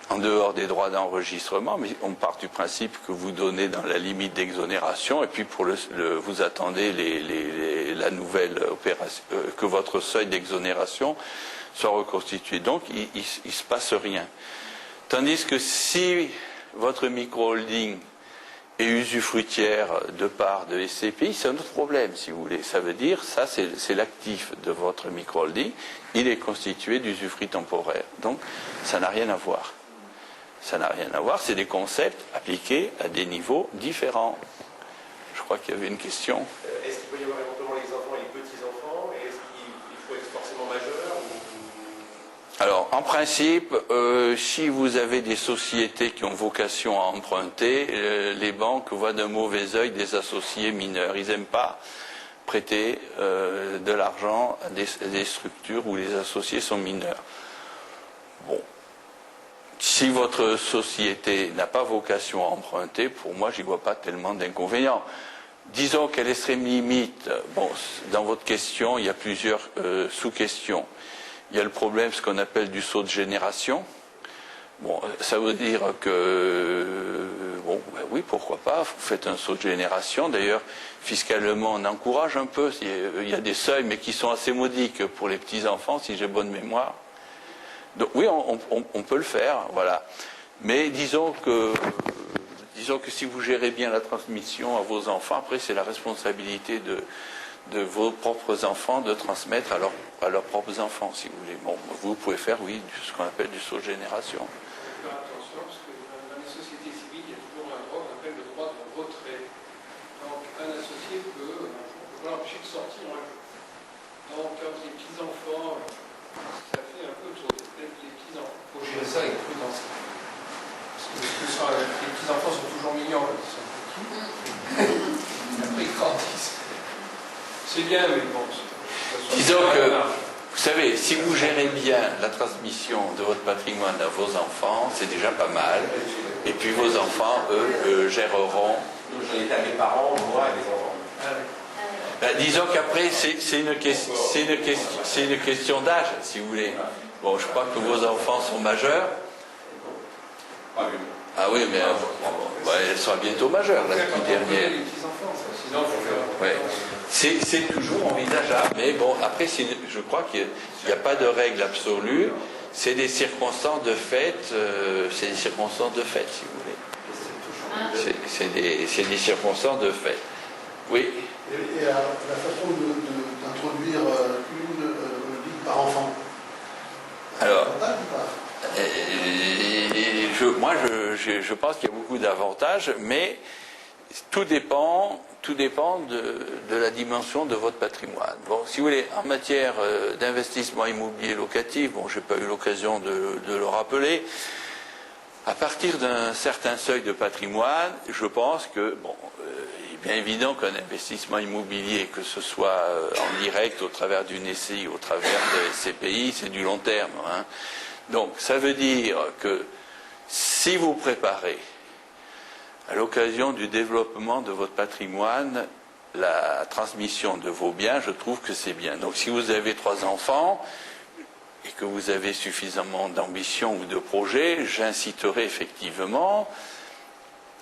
S1: en dehors des droits d'enregistrement, mais on part du principe que vous donnez dans la limite d'exonération, et puis pour vous attendez la nouvelle opération, que votre seuil d'exonération soit reconstitué. Donc, il ne se passe rien. Tandis que si votre micro-holding est usufruitière de parts de SCPI, c'est un autre problème, si vous voulez. Ça veut dire, ça, c'est l'actif de votre micro-holding, il est constitué d'usufruit temporaire. Donc, ça n'a rien à voir. Ça n'a rien à voir, c'est des concepts appliqués à des niveaux différents. Je crois qu'il y avait une question.
S7: Est-ce qu'il peut y avoir éventuellement les enfants et les petits-enfants? Est-ce qu'il faut être forcément majeur
S1: Alors, en principe, si vous avez des sociétés qui ont vocation à emprunter, les banques voient d'un mauvais œil des associés mineurs. Ils n'aiment pas prêter de l'argent à des structures où les associés sont mineurs. Bon. Si votre société n'a pas vocation à emprunter, pour moi, j'y vois pas tellement d'inconvénients. Disons qu'à l'extrême limite, bon, dans votre question, il y a plusieurs sous-questions. Il y a le problème, ce qu'on appelle du saut de génération. Bon, ça veut dire que, bon, ben oui, pourquoi pas, vous faites un saut de génération. D'ailleurs, fiscalement, on encourage un peu. Il y a des seuils, mais qui sont assez modiques pour les petits-enfants, si j'ai bonne mémoire. Donc oui, on peut le faire, voilà. Mais disons que si vous gérez bien la transmission à vos enfants, après c'est la responsabilité de vos propres enfants de transmettre à leurs propres enfants, si vous voulez. Bon, vous pouvez faire, oui, ce qu'on appelle du saut de génération.
S7: Faire attention, parce que dans les sociétés civiles, il y a toujours un droit qu'on appelle le droit de retrait. Donc un associé peut l'empêcher de sortir un jour. Donc quand les petits-enfants, ça fait un peu trop. Les petits-enfants, il faut gérer ça avec prudence. Parce que les petits-enfants sont toujours mignons quand ils sont petits. Après ils grandissent. C'est bien, mais bon.
S1: Disons que, vous savez, si vous gérez bien la transmission de votre patrimoine à vos enfants, c'est déjà pas mal. Et puis vos enfants, eux, géreront.
S7: J'en étais à mes parents, moi et mes enfants.
S1: Ben, disons qu'après, c'est une question d'âge, si vous voulez. Bon, je crois que vos enfants sont majeurs. Ah oui, mais elle sera bientôt majeure, la petite dernière. Ouais. C'est toujours envisageable, mais bon, après, je crois qu'il n'y a pas de règle absolue. C'est des circonstances de fait, si vous voulez. C'est des circonstances de fait. Oui.
S8: Et la façon d'introduire une holding par enfant.
S1: Alors, je pense qu'il y a beaucoup d'avantages, mais tout dépend de la dimension de votre patrimoine. Bon, si vous voulez, en matière d'investissement immobilier locatif, bon, j'ai pas eu l'occasion de le rappeler, à partir d'un certain seuil de patrimoine, je pense que, bon, il est bien évident qu'un investissement immobilier, que ce soit en direct au travers d'une SCI, au travers de SCPI, c'est du long terme. Hein. Donc, ça veut dire que si vous préparez à l'occasion du développement de votre patrimoine la transmission de vos biens, je trouve que c'est bien. Donc, si vous avez 3 enfants et que vous avez suffisamment d'ambition ou de projets, j'inciterai effectivement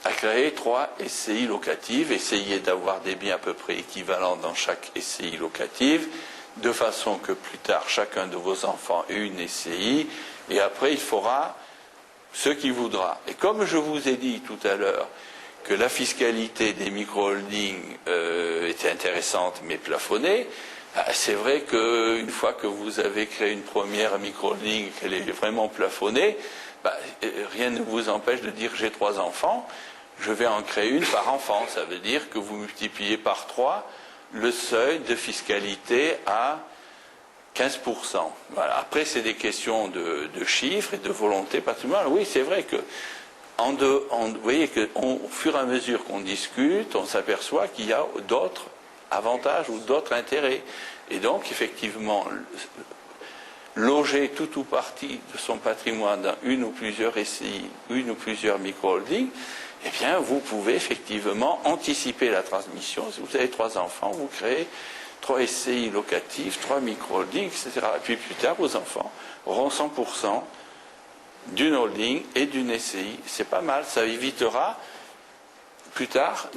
S1: à créer 3 SCI locatives, essayez d'avoir des biens à peu près équivalents dans chaque SCI locative, de façon que plus tard, chacun de vos enfants ait une SCI, et après, il fera ce qu'il voudra. Et comme je vous ai dit tout à l'heure que la fiscalité des micro-holdings était intéressante mais plafonnée, C'est vrai qu'une fois que vous avez créé une première micro-holding, qu'elle est vraiment plafonnée, rien ne vous empêche de dire j'ai 3 enfants, je vais en créer une par enfant. Ça veut dire que vous multipliez par 3 le seuil de fiscalité à 15%. Voilà. Après, c'est des questions de chiffres et de volonté patrimoniale. Oui, c'est vrai que vous voyez qu'au fur et à mesure qu'on discute, on s'aperçoit qu'il y a d'autres avantages ou d'autres intérêts. Et donc, effectivement, loger tout ou partie de son patrimoine dans une ou plusieurs SCI, une ou plusieurs micro-holdings, eh bien, vous pouvez effectivement anticiper la transmission. Si vous avez 3 enfants, vous créez 3 SCI locatifs, 3 micro-holdings, etc. Et puis plus tard, vos enfants auront 100% d'une holding et d'une SCI. C'est pas mal, ça évitera plus tard,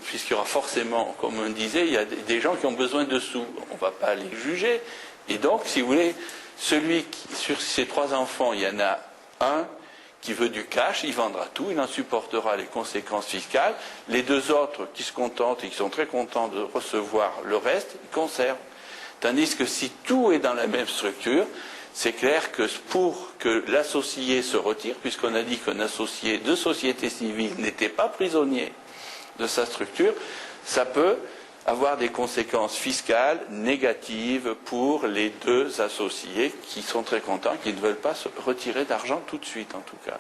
S1: puisqu'il y aura forcément, comme on disait, il y a des gens qui ont besoin de sous. On ne va pas les juger. Et donc, si vous voulez, sur ces 3 enfants, il y en a un qui veut du cash, il vendra tout, il en supportera les conséquences fiscales. Les 2 autres qui se contentent et qui sont très contents de recevoir le reste, ils conservent. Tandis que si tout est dans la même structure, c'est clair que pour que l'associé se retire, puisqu'on a dit qu'un associé de société civile n'était pas prisonnier de sa structure, ça peut avoir des conséquences fiscales négatives pour les 2 associés qui sont très contents, qui ne veulent pas se retirer d'argent tout de suite, en tout cas.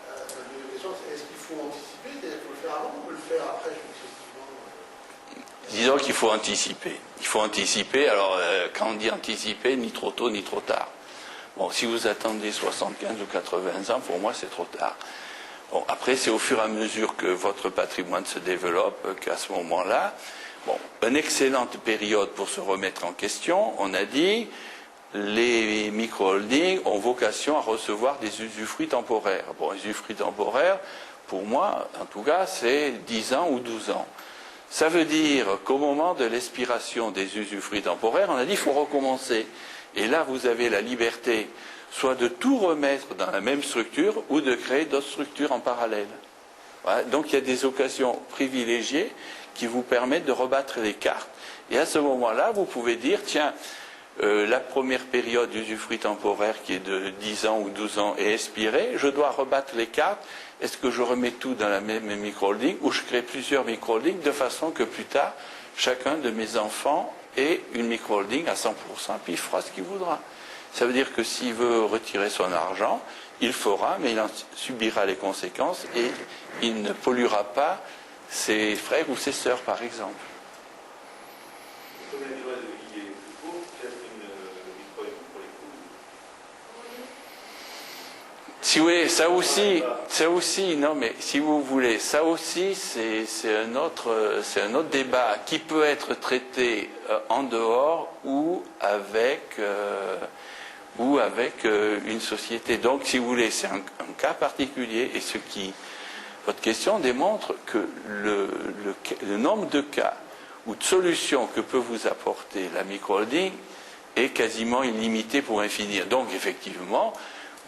S8: La question, c'est est-ce qu'il faut anticiper? Il faut le faire avant ou on peut le faire après successivement?
S1: Disons qu'il faut anticiper. Il faut anticiper. Alors, quand on dit anticiper, ni trop tôt, ni trop tard. Bon, si vous attendez 75 ou 80 ans, pour moi, c'est trop tard. Bon, après, c'est au fur et à mesure que votre patrimoine se développe, qu'à ce moment-là, bon, une excellente période pour se remettre en question. On a dit, les micro-holdings ont vocation à recevoir des usufruits temporaires. Bon, usufruits temporaires, pour moi, en tout cas, c'est 10 ans ou 12 ans. Ça veut dire qu'au moment de l'expiration des usufruits temporaires, on a dit qu'il faut recommencer. Et là, vous avez la liberté soit de tout remettre dans la même structure ou de créer d'autres structures en parallèle. Voilà. Donc il y a des occasions privilégiées qui vous permettent de rebattre les cartes. Et à ce moment-là, vous pouvez dire, tiens, la première période d'usufruit temporaire qui est de 10 ans ou 12 ans est expirée, je dois rebattre les cartes. Est-ce que je remets tout dans la même micro-holding ou je crée plusieurs micro-holdings de façon que plus tard, chacun de mes enfants ait une micro-holding à 100%, puis il fera ce qu'il voudra. Ça veut dire que s'il veut retirer son argent, il le fera, mais il en subira les conséquences et il ne polluera pas ses frères ou ses sœurs, par exemple.
S6: Comme la durée de vie est plus courte, peut-être une micro-holding pour les coûts.
S1: Si oui, ça aussi, non, mais si vous voulez, ça aussi, c'est un autre débat qui peut être traité en dehors ou avec une société. Donc, si vous voulez, c'est un cas particulier, et votre question démontre que le nombre de cas ou de solutions que peut vous apporter la micro-holding est quasiment illimité pour en finir. Donc, effectivement,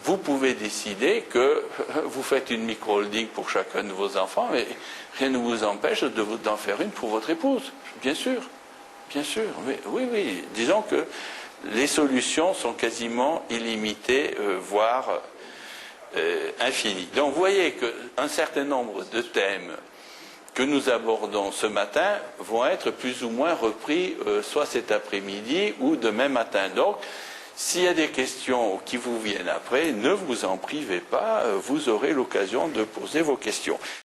S1: vous pouvez décider que vous faites une micro-holding pour chacun de vos enfants, mais rien ne vous empêche d'en faire une pour votre épouse. Bien sûr, bien sûr. Mais, oui. Disons que les solutions sont quasiment illimitées, voire infinies. Donc, vous voyez qu'un certain nombre de thèmes que nous abordons ce matin vont être plus ou moins repris soit cet après-midi ou demain matin. Donc, s'il y a des questions qui vous viennent après, ne vous en privez pas, vous aurez l'occasion de poser vos questions.